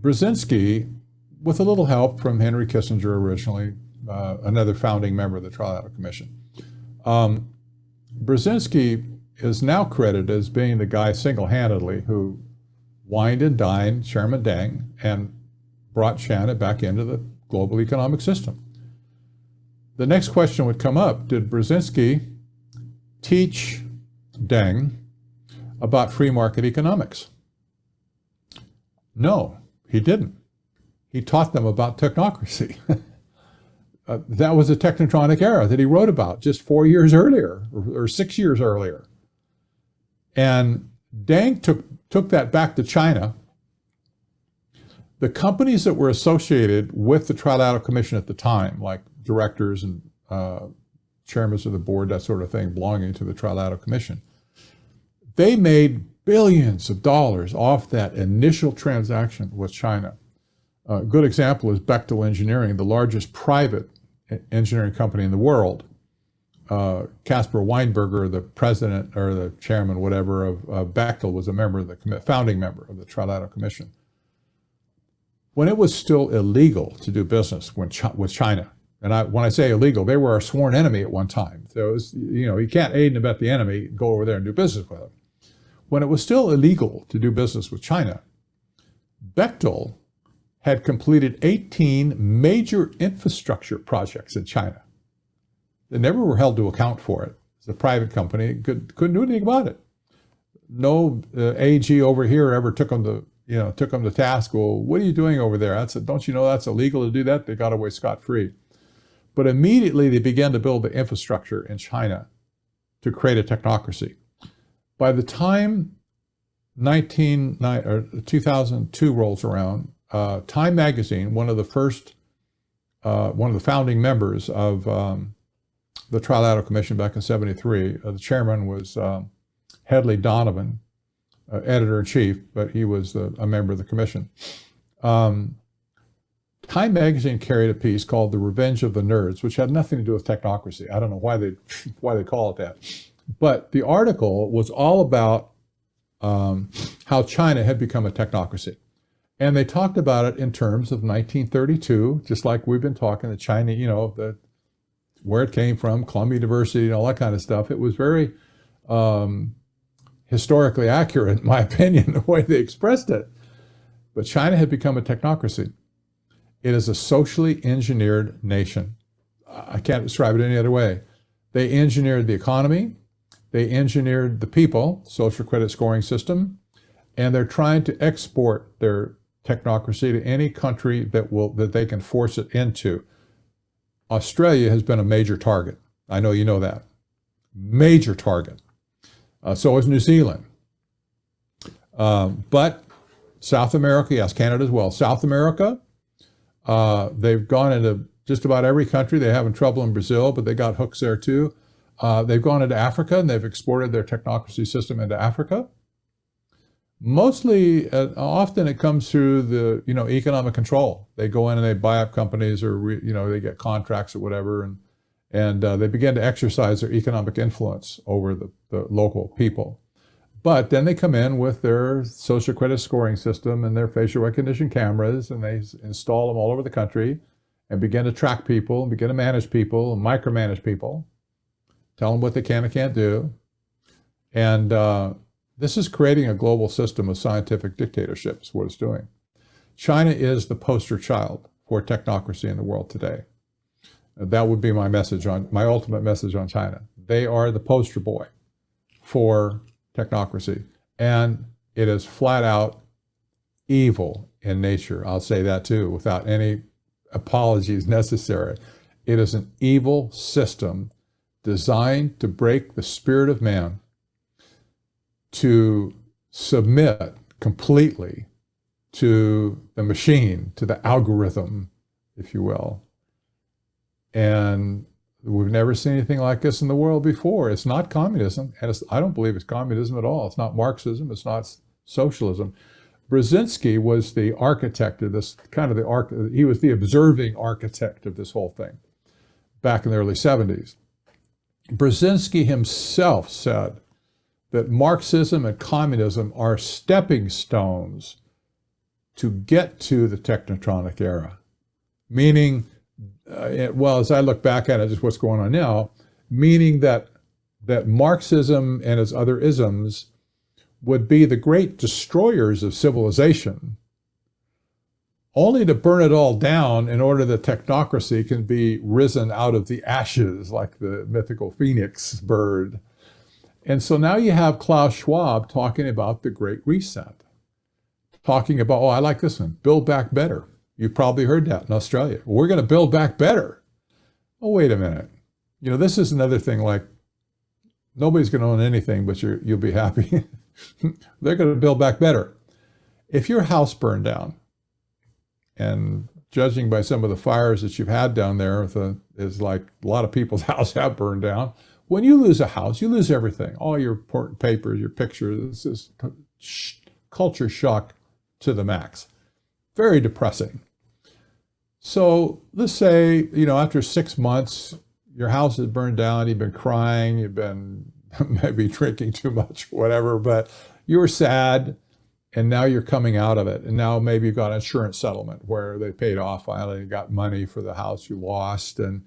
Brzezinski, with a little help from Henry Kissinger originally, another founding member of the Trilateral Commission, Brzezinski is now credited as being the guy single-handedly who wined and dined Chairman Deng and brought China back into the global economic system. The next question would come up: did Brzezinski teach Deng about free market economics? No, he didn't. He taught them about technocracy. That was a technotronic era that he wrote about just 4 years earlier, or 6 years earlier. And Deng took that back to China. The companies that were associated with the Trilateral Commission at the time, like directors and chairmen of the board, that sort of thing, belonging to the Trilateral Commission, they made billions of dollars off that initial transaction with China. A good example is Bechtel Engineering, the largest private engineering company in the world. Caspar Weinberger, the president or the chairman, whatever, of Bechtel, was a member of the founding member of the Trilateral Commission. When it was still illegal to do business with China, and when I say illegal, they were our sworn enemy at one time. So it was, you can't aid and abet the enemy, go over there and do business with them. When it was still illegal to do business with China, Bechtel had completed 18 major infrastructure projects in China. They never were held to account for it. It's a private company, couldn't do anything about it. No AG over here ever took them to task. Well, what are you doing over there? Don't you know that's illegal to do that? They got away scot-free. But immediately they began to build the infrastructure in China to create a technocracy. By the time 2002 rolls around, Time Magazine, one of the founding members of the Trilateral Commission back in '73, the chairman was Hedley Donovan, editor-in-chief, but he was a member of the commission. Time Magazine carried a piece called "The Revenge of the Nerds," which had nothing to do with technocracy. I don't know why they call it that. But the article was all about how China had become a technocracy. And they talked about it in terms of 1932, just like we've been talking, the China, where it came from, Columbia University, and all that kind of stuff. It was very historically accurate, in my opinion, the way they expressed it. But China had become a technocracy. It is a socially engineered nation. I can't describe it any other way. They engineered the economy. They engineered the people, social credit scoring system, and they're trying to export their technocracy to any country that they can force it into. Australia has been a major target. I know you know that. Major target. So is New Zealand. But South America, yes, Canada as well. South America, they've gone into just about every country. They're having trouble in Brazil, but they got hooks there too. They've gone into Africa and they've exported their technocracy system into Africa. Mostly, often it comes through the economic control. They go in and they buy up companies, or they get contracts or whatever, and they begin to exercise their economic influence over the local people. But then they come in with their social credit scoring system and their facial recognition cameras, and they install them all over the country and begin to track people and begin to manage people and micromanage people, tell them what they can and can't do. And this is creating a global system of scientific dictatorship, is what it's doing. China is the poster child for technocracy in the world today. That would be my ultimate message on China. They are the poster boy for technocracy, and it is flat out evil in nature. I'll say that too, without any apologies necessary. It is an evil system designed to break the spirit of man, to submit completely to the machine, to the algorithm, if you will. And we've never seen anything like this in the world before. It's not communism, and I don't believe it's communism at all. It's not Marxism. It's not socialism. Brzezinski was the architect of this, he was the observing architect of this whole thing back in the early 70s. Brzezinski himself said that Marxism and communism are stepping stones to get to the technotronic era. Meaning, as I look back at it, just what's going on now, meaning that Marxism and its other isms would be the great destroyers of civilization, only to burn it all down in order that technocracy can be risen out of the ashes like the mythical phoenix bird. And so now you have Klaus Schwab talking about the Great Reset, talking about, I like this one, build back better. You've probably heard that in Australia. We're going to build back better. Oh, wait a minute. This is another thing, like nobody's going to own anything, but you'll be happy. They're going to build back better. If your house burned down, and judging by some of the fires that you've had down there, is like a lot of people's houses have burned down. When you lose a house, you lose everything. All your important papers, your pictures. This is culture shock to the max. Very depressing. So let's say, after 6 months, your house is burned down, you've been crying, you've been maybe drinking too much, whatever, but you were sad, and now you're coming out of it. And now maybe you've got an insurance settlement where they paid off finally, you got money for the house you lost. And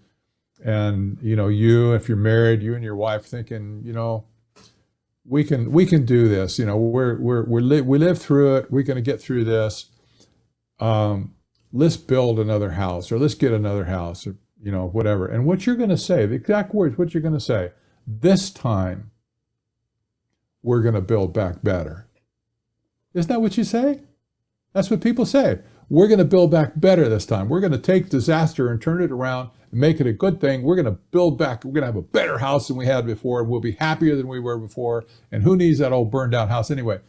if you're married, you and your wife thinking, we can do this. We live through it. We're going to get through this. Let's build another house, or let's get another house, or whatever. And what you're going to say, the exact words, what you're going to say, this time we're going to build back better. Isn't that what you say? That's what people say. We're going to build back better this time. We're going to take disaster and turn it around and make it a good thing. We're going to build back. We're going to have a better house than we had before. We'll be happier than we were before. And who needs that old burned down house anyway?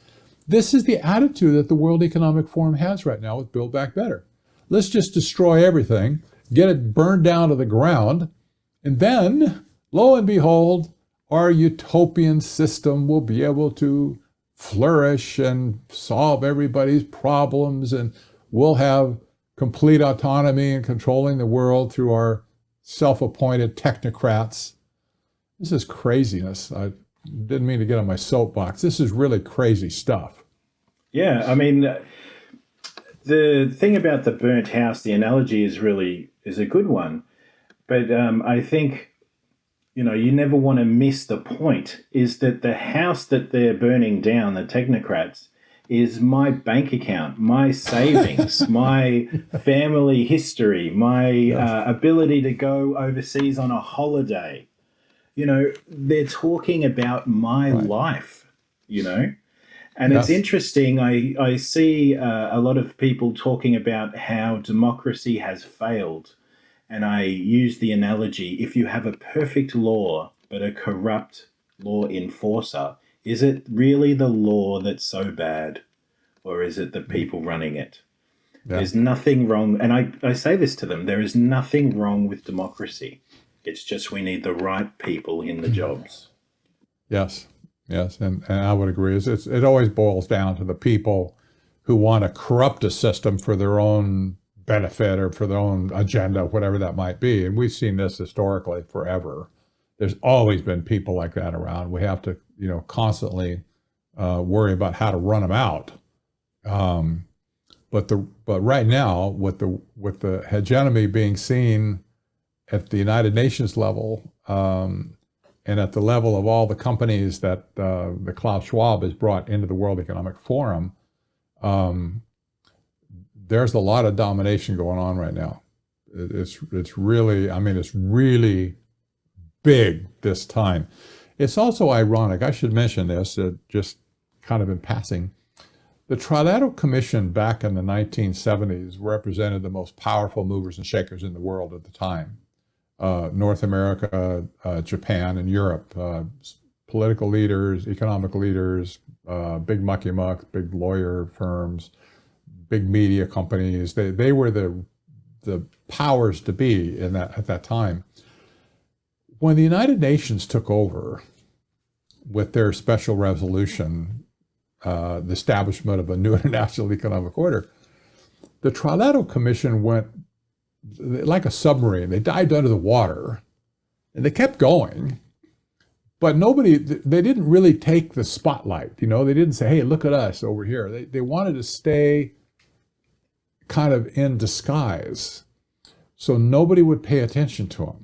This is the attitude that the World Economic Forum has right now with Build Back Better. Let's just destroy everything, get it burned down to the ground, and then, lo and behold, our utopian system will be able to flourish and solve everybody's problems, and we'll have complete autonomy in controlling the world through our self-appointed technocrats. This is craziness. I didn't mean to get on my soapbox. This is really crazy stuff. Yeah, I mean, the thing about the burnt house, the analogy is a good one. But I think, you never want to miss the point, is that the house that they're burning down, the technocrats, is my bank account, my savings, my family history, my ability to go overseas on a holiday. They're talking about my life, And it's interesting, I see a lot of people talking about how democracy has failed. And I use the analogy, if you have a perfect law, but a corrupt law enforcer, Is it really the law that's so bad, or is it the people running it? Yeah. There's nothing wrong, and I say this to them, there is nothing wrong with democracy. It's just we need the right people in the jobs. Yes. Yes. And I would agree. It always boils down to the people who want to corrupt a system for their own benefit or for their own agenda, whatever that might be. And we've seen this historically forever. There's always been people like that around. We have to, constantly worry about how to run them out. But right now, with the hegemony being seen at the United Nations level, and at the level of all the companies that the Klaus Schwab has brought into the World Economic Forum, there's a lot of domination going on right now. It's really big this time. It's also ironic. I should mention this, just kind of in passing. The Trilateral Commission back in the 1970s represented the most powerful movers and shakers in the world at the time. North America, Japan, and Europe, political leaders, economic leaders, big mucky mucks, big lawyer firms, big media companies. They were the powers to be at that time. When the United Nations took over with their special resolution, the establishment of a new international economic order, the Trilateral Commission went like a submarine. They dived under the water and they kept going, but they didn't really take the spotlight. They didn't say, hey, look at us over here. They wanted to stay kind of in disguise so nobody would pay attention to them.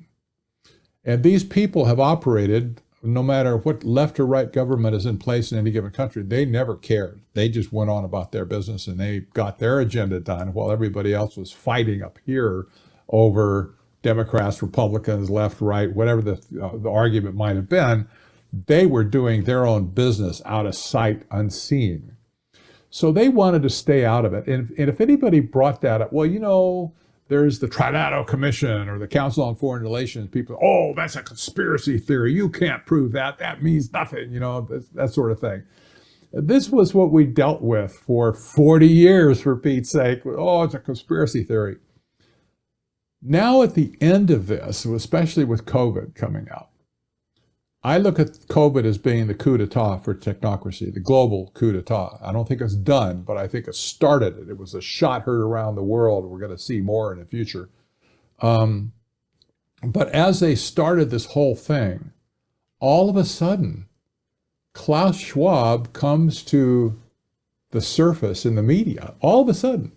And these people have operated, no matter what left or right government is in place in any given country, they never cared. They just went on about their business and they got their agenda done while everybody else was fighting up here over Democrats, Republicans, left, right, whatever the argument might have been. They were doing their own business out of sight, unseen. So they wanted to stay out of it. And if anybody brought that up, well, there's the Trilateral Commission or the Council on Foreign Relations, people, oh, that's a conspiracy theory. You can't prove that. That means nothing, that sort of thing. This was what we dealt with for 40 years, for Pete's sake. Oh, it's a conspiracy theory. Now at the end of this, especially with COVID coming out, I look at COVID as being the coup d'etat for technocracy, the global coup d'etat. I don't think it's done, but I think it started it. It was a shot heard around the world. We're going to see more in the future. But as they started this whole thing, all of a sudden, Klaus Schwab comes to the surface in the media, all of a sudden,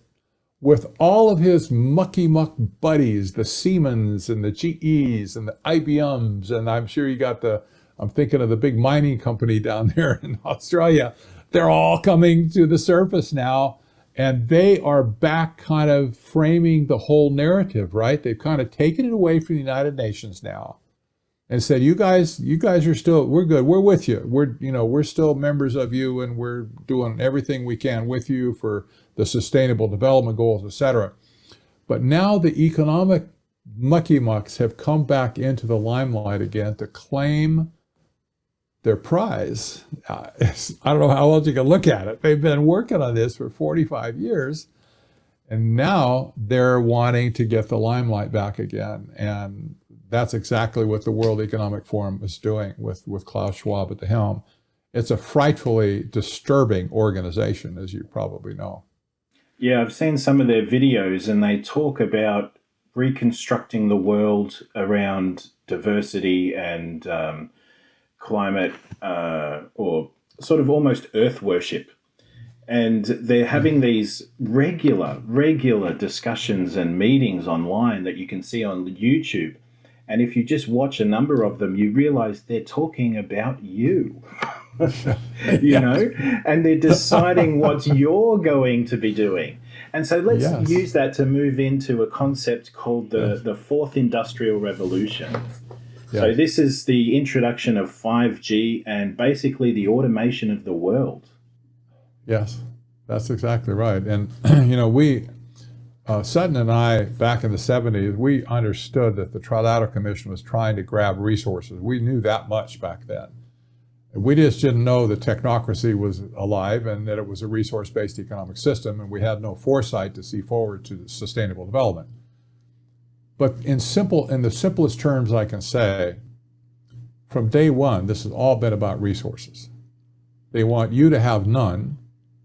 with all of his mucky-muck buddies, the Siemens and the GEs and the IBMs, and I'm sure you got I'm thinking of the big mining company down there in Australia. They're all coming to the surface now, and they are back kind of framing the whole narrative, right? They've kind of taken it away from the United Nations now and said, you guys are still, we're good. We're with you. We're still members of you, and we're doing everything we can with you for the sustainable development goals, etc. But now the economic mucky mucks have come back into the limelight again to claim their prize. I don't know how else you can look at it. They've been working on this for 45 years, and now they're wanting to get the limelight back again. And that's exactly what the World Economic Forum is doing with Klaus Schwab at the helm. It's a frightfully disturbing organization, as you probably know. Yeah, I've seen some of their videos, and they talk about reconstructing the world around diversity and climate, or sort of almost earth worship. And they're having these regular discussions and meetings online that you can see on YouTube. And if you just watch a number of them, you realize they're talking about you, and they're deciding what you're going to be doing. And so let's use that to move into a concept called the Fourth Industrial Revolution. Yeah. So this is the introduction of 5G and basically the automation of the world. Yes, that's exactly right. And, we, Sutton and I, back in the 70s, we understood that the Trilateral Commission was trying to grab resources. We knew that much back then. We just didn't know that technocracy was alive and that it was a resource-based economic system, and we had no foresight to see forward to sustainable development. But in the simplest terms I can say, from day one, this has all been about resources. They want you to have none,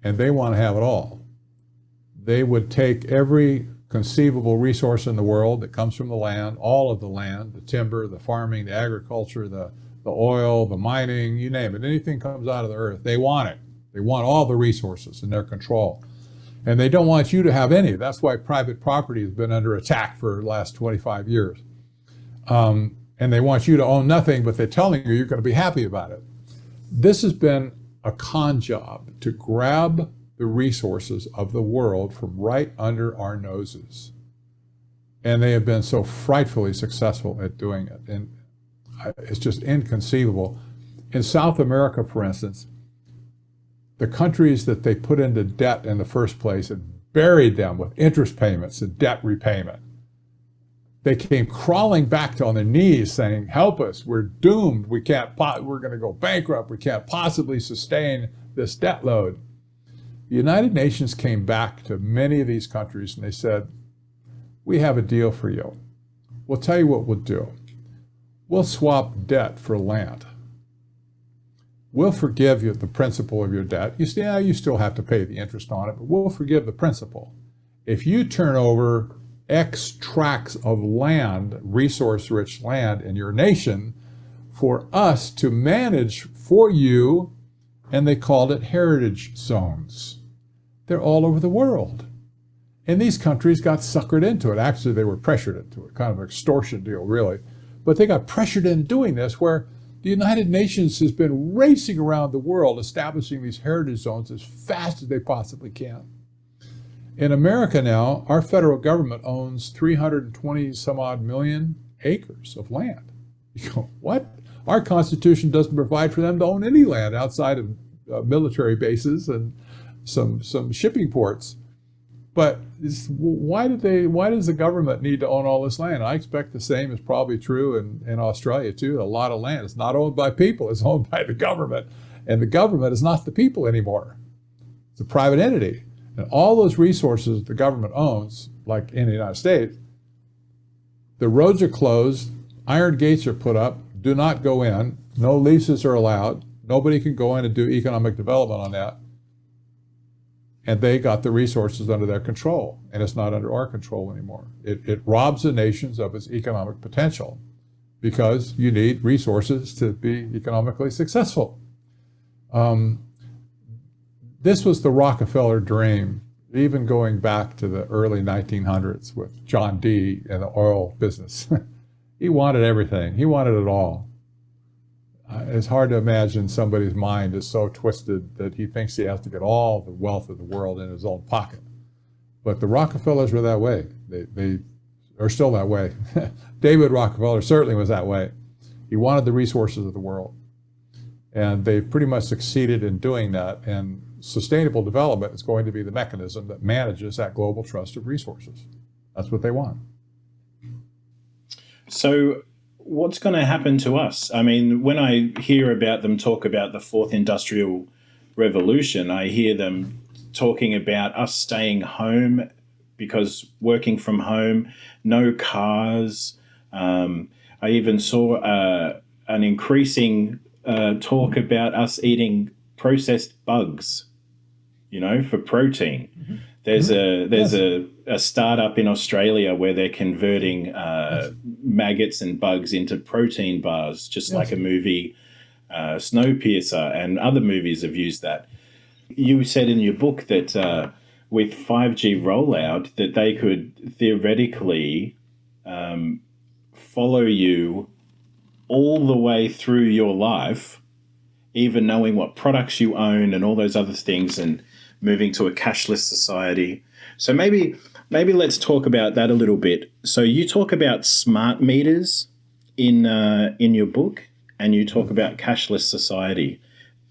and they want to have it all. They would take every conceivable resource in the world that comes from the land, all of the land, the timber, the farming, the agriculture, the oil, the mining, you name it. Anything comes out of the earth, they want it. They want all the resources in their control. And they don't want you to have any. That's why private property has been under attack for the last 25 years. And they want you to own nothing, but they're telling you you're going to be happy about it. This has been a con job to grab the resources of the world from right under our noses. And they have been so frightfully successful at doing it. And it's just inconceivable. In South America, for instance, the countries that they put into debt in the first place and buried them with interest payments and debt repayment, they came crawling back on their knees saying, help us, we're doomed, we're going to go bankrupt, we can't possibly sustain this debt load. The United Nations came back to many of these countries and they said, we have a deal for you. We'll tell you what we'll do. We'll swap debt for land. We'll forgive you the principal of your debt. You still have to pay the interest on it, but we'll forgive the principal. If you turn over X tracts of land, resource-rich land in your nation, for us to manage for you, and they called it heritage zones. They're all over the world. And these countries got suckered into it. Actually, they were pressured into it, kind of an extortion deal, really. But they got pressured into doing this, where the United Nations has been racing around the world establishing these heritage zones as fast as they possibly can. In America now, our federal government owns 320 some odd million acres of land. You go, what? Our Constitution doesn't provide for them to own any land outside of military bases and some shipping ports. But why does the government need to own all this land? I expect the same is probably true in Australia too. A lot of land is not owned by people, it's owned by the government. And the government is not the people anymore. It's a private entity. And all those resources the government owns, like in the United States, the roads are closed, iron gates are put up, do not go in, no leases are allowed, nobody can go in and do economic development on that. And they got the resources under their control, and it's not under our control anymore. It robs the nations of its economic potential because you need resources to be economically successful. This was the Rockefeller dream, even going back to the early 1900s with John D. and the oil business. He wanted everything. He wanted it all. It's hard to imagine somebody's mind is so twisted that he thinks he has to get all the wealth of the world in his own pocket. But the Rockefellers were that way. They are still that way. David Rockefeller certainly was that way. He wanted the resources of the world. And they've pretty much succeeded in doing that. And sustainable development is going to be the mechanism that manages that global trust of resources. That's what they want. So what's going to happen to us? I mean, when I hear about them talk about the fourth industrial revolution, I hear them talking about us staying home because working from home, no cars. I even saw an increasing talk about us eating processed bugs, for protein. Mm-hmm. There's a startup in Australia where they're converting maggots and bugs into protein bars, just like a movie, Snowpiercer, and other movies have used that. You said in your book that with 5G rollout that they could theoretically follow you all the way through your life, even knowing what products you own and all those other things, and moving to a cashless society. So maybe let's talk about that a little bit. So you talk about smart meters in your book, and you talk about cashless society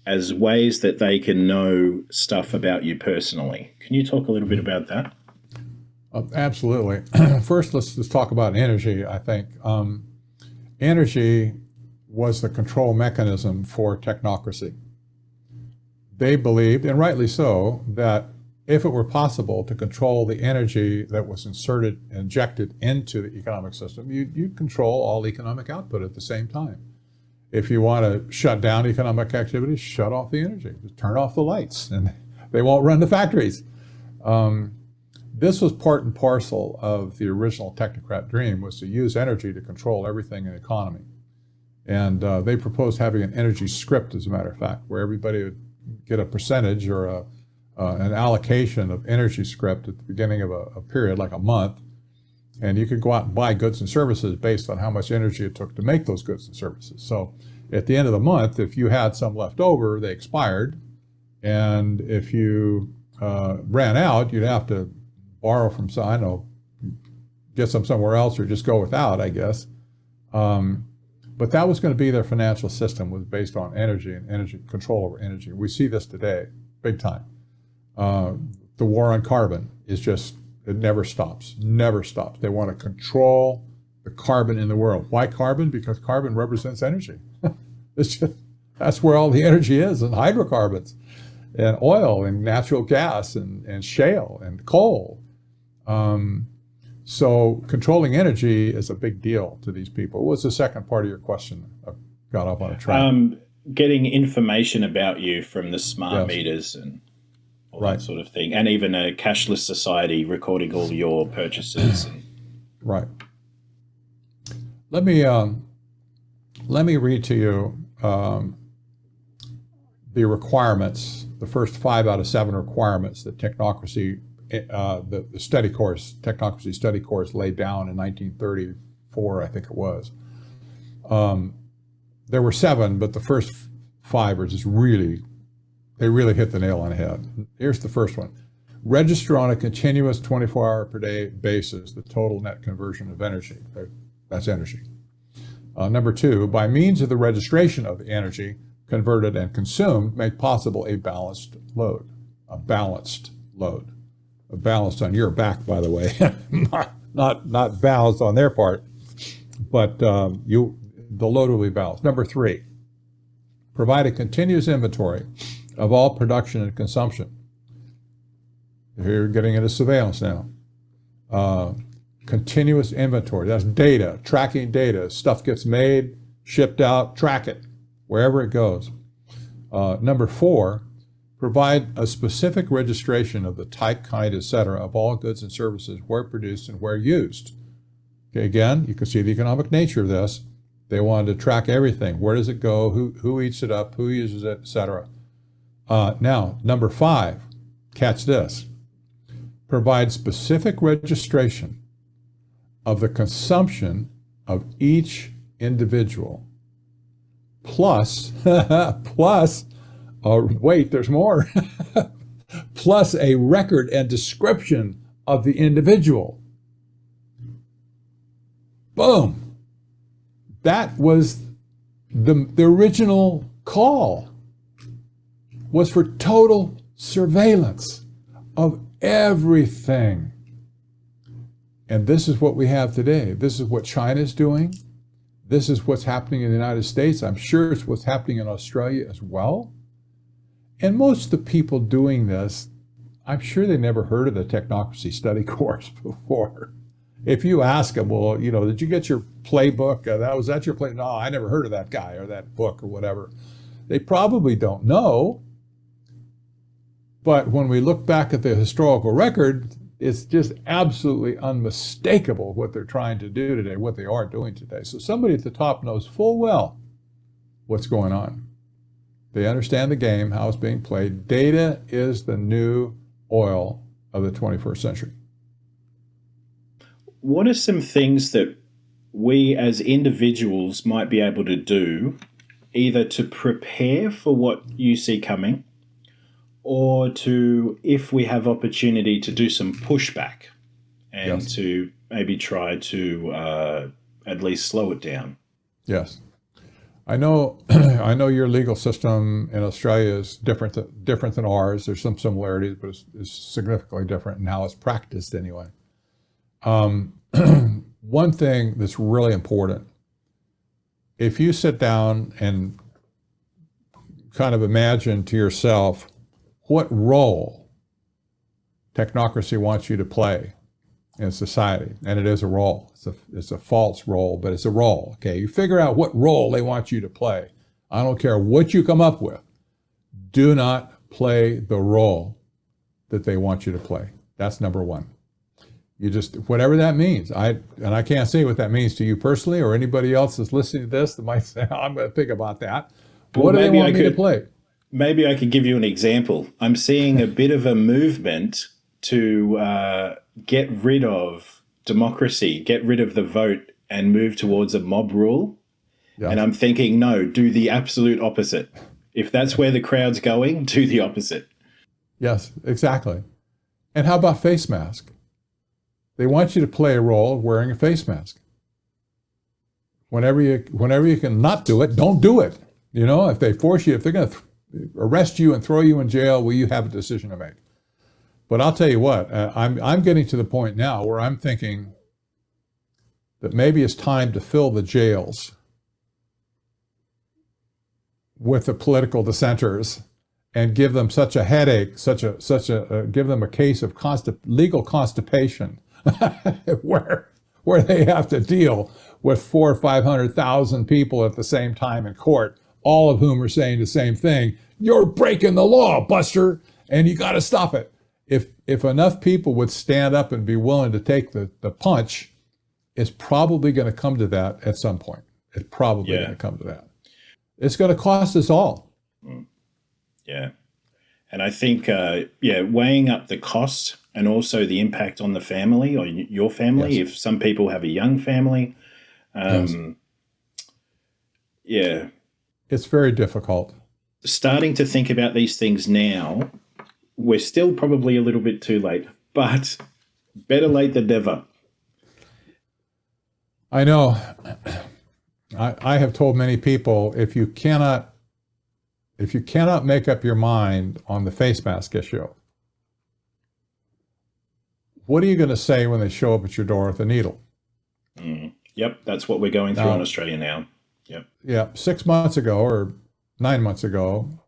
as ways that they can know stuff about you personally. Can you talk a little bit about that? Absolutely. First, let's talk about energy, I think. Energy was the control mechanism for technocracy. They believed, and rightly so, that if it were possible to control the energy that was injected into the economic system, you'd control all economic output at the same time. If you want to shut down economic activity, shut off the energy, just turn off the lights, and they won't run the factories. This was part and parcel of the original technocrat dream, was to use energy to control everything in the economy. And they proposed having an energy script, as a matter of fact, where everybody would get a percentage or an allocation of energy script at the beginning of a period, like a month, and you could go out and buy goods and services based on how much energy it took to make those goods and services. So at the end of the month, if you had some left over, they expired, and if you ran out, you'd have to borrow from some, I don't know, get some somewhere else, or just go without, I guess. But that was going to be their financial system, was based on energy and energy control over energy. We see this today, big time. The war on carbon is just, it never stops, never stops. They want to control the carbon in the world. Why carbon? Because carbon represents energy. It's just, that's where all the energy is, and hydrocarbons, and oil, and natural gas, and shale, and coal. So controlling energy is a big deal to these people. What was the second part of your question? I got off on a track. Getting information about you from the smart Yes. meters and all Right. that sort of thing, and even a cashless society recording all your purchases. Right. Let me read to you the requirements, the first 5 out of 7 requirements that technocracy, the study course, technocracy study course, laid down in 1934, I think it was. There were 7, but the first 5 are just really, they really hit the nail on the head. Here's the first one. Register on a continuous 24-hour per day basis the total net conversion of energy. That's energy. Number 2, by means of the registration of the energy converted and consumed, make possible a balanced load. A balanced load. Balanced on your back, by the way, not balanced on their part, but the load will be balanced. Number 3, provide a continuous inventory of all production and consumption. Here you're getting into surveillance now. Continuous inventory, that's data, tracking data. Stuff gets made, shipped out, track it, wherever it goes. Number 4, provide a specific registration of the type, kind, etc. of all goods and services, where produced and where used. Okay, again, you can see the economic nature of this. They wanted to track everything. Where does it go? Who eats it up? Who uses it, etc. Now, number 5, catch this. Provide specific registration of the consumption of each individual. Plus, wait, there's more. Plus a record and description of the individual. Boom. That was the original call, was for total surveillance of everything. And this is what we have today. This is what China's doing. This is what's happening in the United States. I'm sure it's what's happening in Australia as well. And most of the people doing this, I'm sure they never heard of the technocracy study course before. If you ask them, well, did you get your playbook? Was that your play? No, I never heard of that guy or that book or whatever. They probably don't know. But when we look back at the historical record, it's just absolutely unmistakable what they're trying to do today, what they are doing today. So somebody at the top knows full well what's going on. They understand the game, how it's being played. Data is the new oil of the 21st century. What are some things that we as individuals might be able to do, either to prepare for what you see coming, or to, if we have opportunity, to do some pushback and Yes. to maybe try to at least slow it down? Yes. I know your legal system in Australia is different than ours. There's some similarities, but it's significantly different in how it's practiced anyway. One thing that's really important if you sit down and kind of imagine to yourself what role technocracy wants you to play in society, and it is a role. It's a false role, but it's a role. Okay, you figure out what role they want you to play. I don't care what you come up with. Do not play the role that they want you to play. That's number one. You just, whatever that means. I can't say what that means to you personally or anybody else that's listening to this that might say, I'm going to think about that. Well, What do they want me to play? Maybe I could give you an example. I'm seeing a bit of a movement to get rid of democracy, get rid of the vote, and move towards a mob rule. Yeah. And I'm thinking, no, do the absolute opposite. If that's where the crowd's going, do the opposite. Yes, exactly. And how about face mask? They want you to play a role of wearing a face mask. Whenever you can not do it, don't do it. You know, if they force you, if they're going to arrest you and throw you in jail, well, you have a decision to make. But I'll tell you what, I'm getting to the point now where I'm thinking that maybe it's time to fill the jails with the political dissenters and give them such a headache, give them a case of legal constipation, where they have to deal with 400,000 or 500,000 people at the same time in court, all of whom are saying the same thing. You're breaking the law, Buster, and you got to stop it. If enough people would stand up and be willing to take the punch, it's probably going to come to that at some point. It's probably going to come to that. It's going to cost us all. Yeah. And I think, weighing up the cost and also the impact on the family or your family, yes. If some people have a young family. Yeah. It's very difficult. Starting to think about these things now, we're still probably a little bit too late, but better late than never. I know. I have told many people, if you cannot make up your mind on the face mask issue, what are you going to say when they show up at your door with a needle? Yep, that's what we're going through in Australia now. Yep. Yeah, 6 months ago or 9 months ago,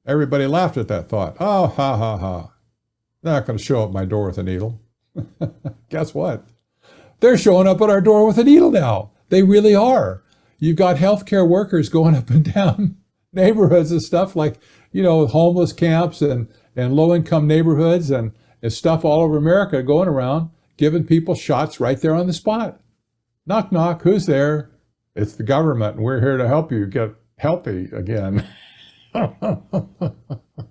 everybody laughed at that thought. Oh, ha, ha, ha. They're not going to show up at my door with a needle. Guess what? They're showing up at our door with a needle now. They really are. You've got healthcare workers going up and down neighborhoods and stuff like, homeless camps and low-income neighborhoods and stuff all over America going around, giving people shots right there on the spot. Knock, knock, who's there? It's the government, and we're here to help you get healthy again. No.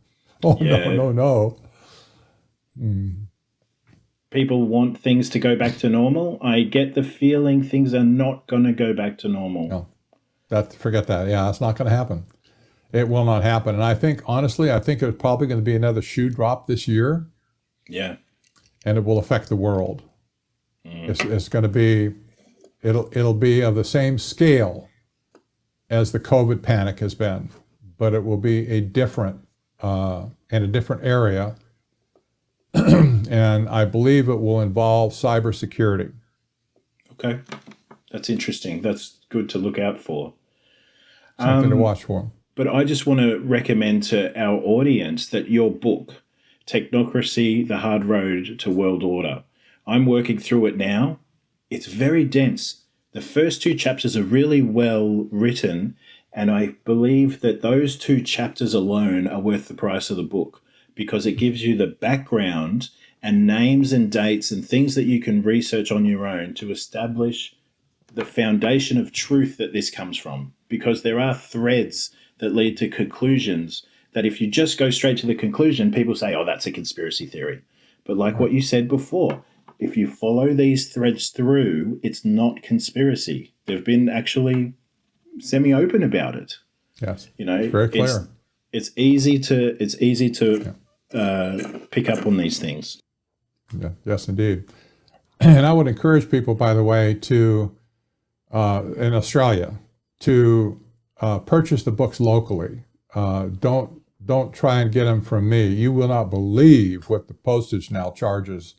People want things to go back to normal. I get the feeling things are not going to go back to normal. No, forget that. Yeah, it's not going to happen. It will not happen. And I think, honestly, it's probably going to be another shoe drop this year. Yeah. And it will affect the world. It's going to be, it'll be of the same scale as the COVID panic has been, but it will be a different, in a different area. And I believe it will involve cybersecurity. Okay. That's interesting. That's good to look out for. Something to watch for. But I just want to recommend to our audience that your book, Technocracy, The Hard Road to World Order, I'm working through it now. It's very dense. The first 2 chapters are really well written, and I believe that those 2 chapters alone are worth the price of the book because it gives you the background and names and dates and things that you can research on your own to establish the foundation of truth that this comes from, because there are threads that lead to conclusions that if you just go straight to the conclusion, people say, oh, that's a conspiracy theory. But like what you said before, if you follow these threads through, it's not conspiracy. They've been actually semi-open about it. Yes, it's very clear. It's easy to pick up on these things. Yeah, yes, indeed. And I would encourage people, by the way, to in Australia to purchase the books locally. Don't try and get them from me. You will not believe what the postage now charges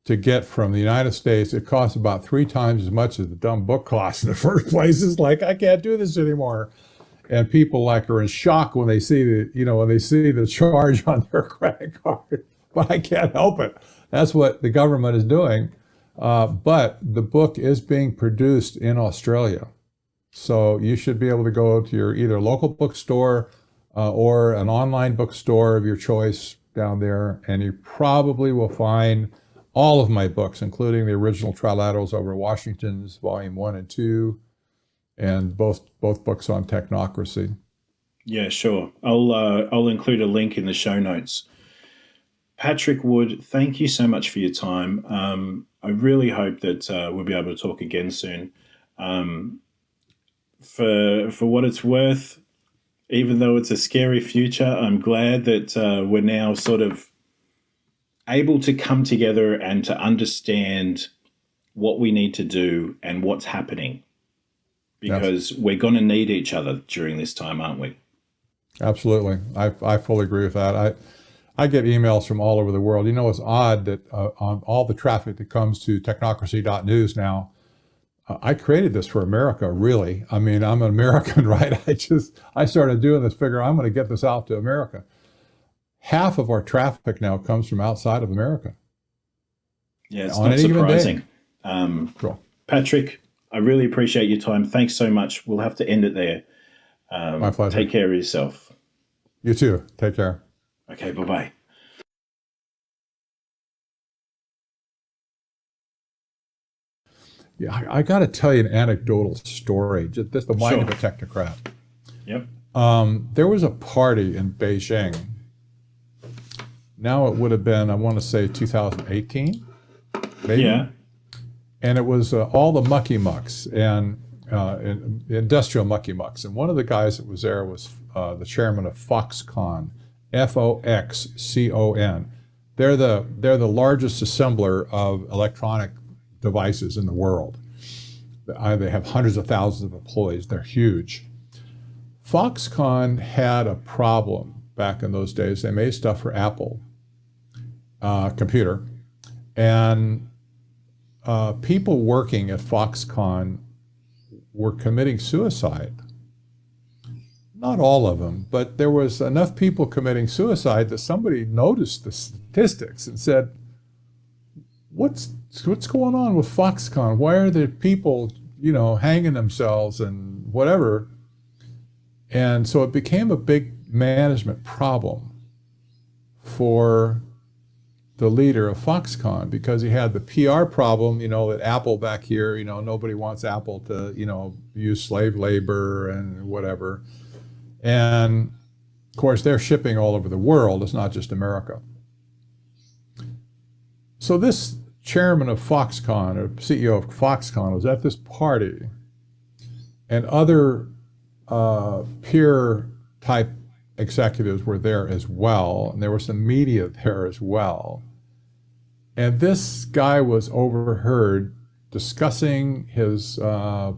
to get from the United States. It costs about 3 times as much as the dumb book costs in the first place. It's like, I can't do this anymore. And people like are in shock when they see the charge on their credit card. But I can't help it. That's what the government is doing. But the book is being produced in Australia. So you should be able to go to your either local bookstore or an online bookstore of your choice down there, and you probably will find all of my books, including the original Trilaterals over Washington's Volume 1 and 2, and both books on technocracy. Yeah, sure. I'll include a link in the show notes. Patrick Wood, thank you so much for your time. I really hope that we'll be able to talk again soon. For what it's worth, even though it's a scary future, I'm glad that we're now sort of able to come together and to understand what we need to do and what's happening, because we're going to need each other during this time, aren't we? Absolutely. I fully agree with that. I get emails from all over the world. You know, it's odd that on all the traffic that comes to technocracy.news now, I created this for America, really. I mean, I'm an American, right? I started doing this, figure I'm going to get this out to America. Half of our traffic now comes from outside of America. Yeah, it's not surprising. Cool. Patrick, I really appreciate your time. Thanks so much. We'll have to end it there. My pleasure. Take care of yourself. You too. Take care. Okay, bye-bye. Yeah, I got to tell you an anecdotal story, just the mind of a technocrat. Yep. There was a party in Beijing. Now it would have been, I want to say 2018, maybe. Yeah. And it was all the mucky mucks and industrial mucky mucks. And one of the guys that was there was the chairman of Foxconn, Foxconn. They're the largest assembler of electronic devices in the world. They have hundreds of thousands of employees. They're huge. Foxconn had a problem back in those days. They made stuff for Apple computer, and people working at Foxconn were committing suicide. Not all of them, but there was enough people committing suicide that somebody noticed the statistics and said, what's going on with Foxconn? Why are there people, hanging themselves and whatever? And so it became a big management problem for the leader of Foxconn, because he had the PR problem, that Apple back here, nobody wants Apple to, use slave labor and whatever. And of course, they're shipping all over the world. It's not just America. So this chairman of Foxconn, or CEO of Foxconn, was at this party, and other peer type executives were there as well, and there was some media there as well. And this guy was overheard discussing his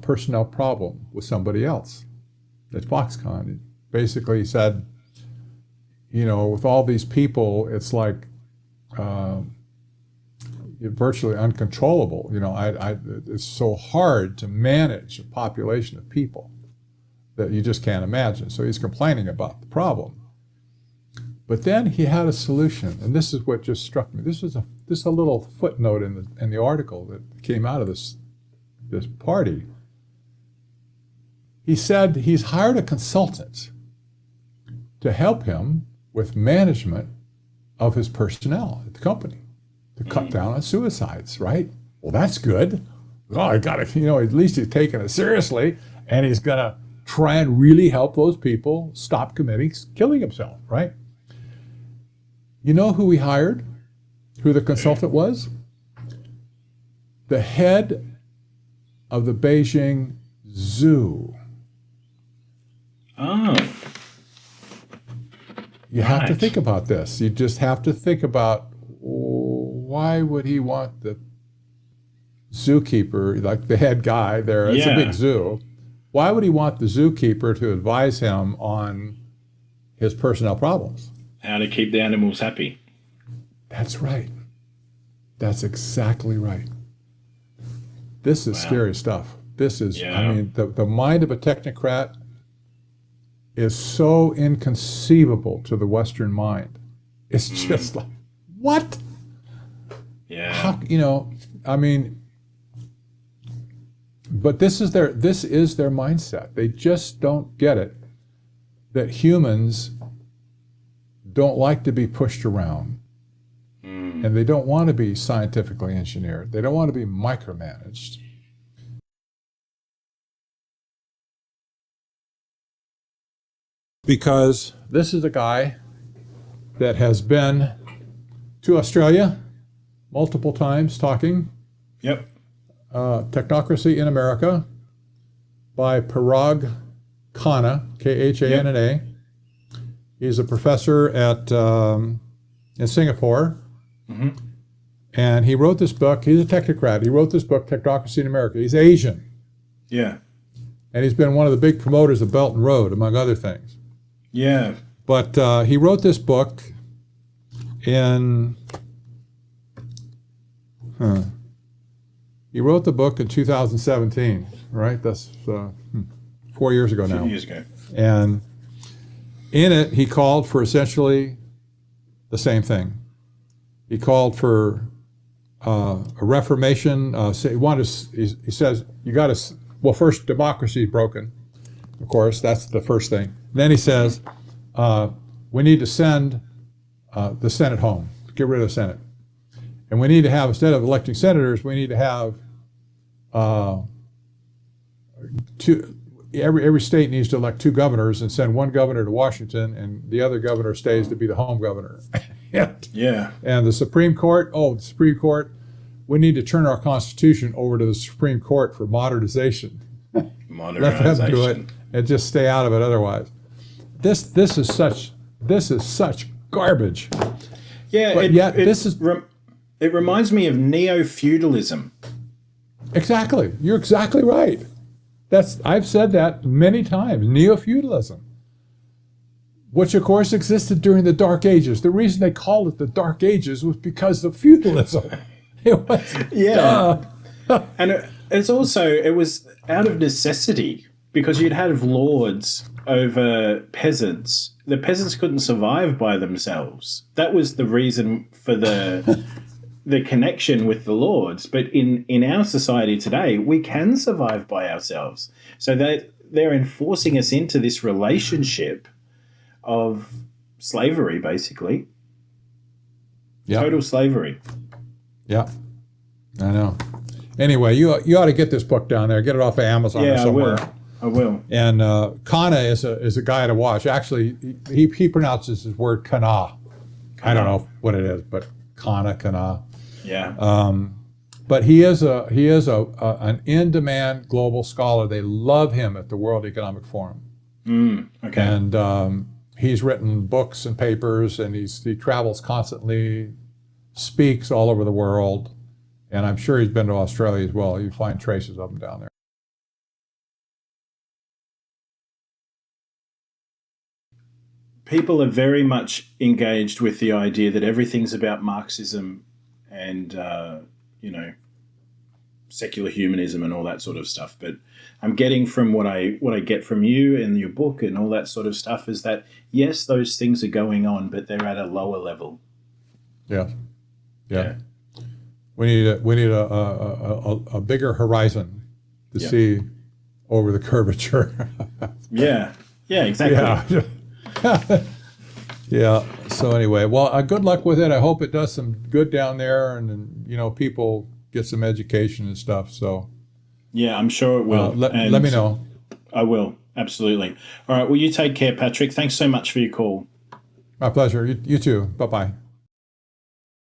personnel problem with somebody else at Foxconn. He basically said, with all these people, it's like virtually uncontrollable. It's so hard to manage a population of people that you just can't imagine. So he's complaining about the problem. But then he had a solution, and this is what just struck me. This is a little footnote in the article that came out of this party. He said he's hired a consultant to help him with management of his personnel at the company to cut down on suicides, right? Well, that's good. Well, I got to, at least he's taking it seriously, and he's going to try and really help those people stop killing himself, right? You know who he hired? Who the consultant was? The head of the Beijing Zoo. Oh. You have to think about this. You just have to think about, why would he want the zookeeper, like the head guy there? It's a big zoo. Why would he want the zookeeper to advise him on his personnel problems? How to keep the animals happy. That's right. That's exactly right. This is scary stuff. This is, I mean, the mind of a technocrat is so inconceivable to the Western mind. It's just like, what? Yeah. How, you know, I mean, but this is their mindset. They just don't get it that humans don't like to be pushed around. And they don't want to be scientifically engineered. They don't want to be micromanaged. Because this is a guy that has been to Australia multiple times talking. Yep. Technocracy in America by Parag Khanna, Khanna. Yep. He's a professor at in Singapore. Mm-hmm. And he wrote this book. He's a technocrat. He wrote this book, Technocracy in America. He's Asian. Yeah. And he's been one of the big promoters of Belt and Road, among other things. Yeah. But he wrote this book in... He wrote the book in 2017, right? That's 4 years ago now. 2 years ago. And in it, he called for essentially the same thing. He called for a reformation. He says, you got to, well, first, democracy is broken. Of course, that's the first thing. Then he says, we need to send the Senate home, get rid of the Senate. And we need to have, instead of electing senators, we need to have every state needs to elect 2 governors and send 1 governor to Washington, and the other governor stays to be the home governor. Yeah. And the Supreme Court, we need to turn our Constitution over to the Supreme Court for modernization. Let them do it and just stay out of it otherwise. This is such garbage. Yeah, but it reminds me of neo-feudalism. Exactly. You're exactly right. I've said that many times. Neo-feudalism, which of course existed during the Dark Ages. The reason they called it the Dark Ages was because of feudalism. It was, and it was out of necessity, because you'd have lords over peasants. The peasants couldn't survive by themselves. That was the reason for the connection with the lords. But in our society today, we can survive by ourselves. So they're enforcing us into this relationship of slavery, basically. Yep. Total slavery. Yeah, I know. Anyway, you ought to get this book down there. Get it off of Amazon or somewhere. I will. And Khanna is a guy to watch. Actually, he pronounces his word Kana. I don't know what it is, but Kana. Yeah. But he is an in-demand global scholar. They love him at the World Economic Forum. Okay. And he's written books and papers, and he travels constantly, speaks all over the world, and I'm sure he's been to Australia as well. You find traces of him down there. People are very much engaged with the idea that everything's about Marxism and, secular humanism and all that sort of stuff. But I'm getting from what I get from you and your book and all that sort of stuff is that, yes, those things are going on, but they're at a lower level. Yeah. We need a bigger horizon to see over the curvature. Yeah, exactly. Yeah. So anyway, well, good luck with it. I hope it does some good down there, and people get some education and stuff. So yeah, I'm sure it will. Let me know. I will, absolutely. All right. Well, you take care, Patrick. Thanks so much for your call. My pleasure. You too. Bye-bye.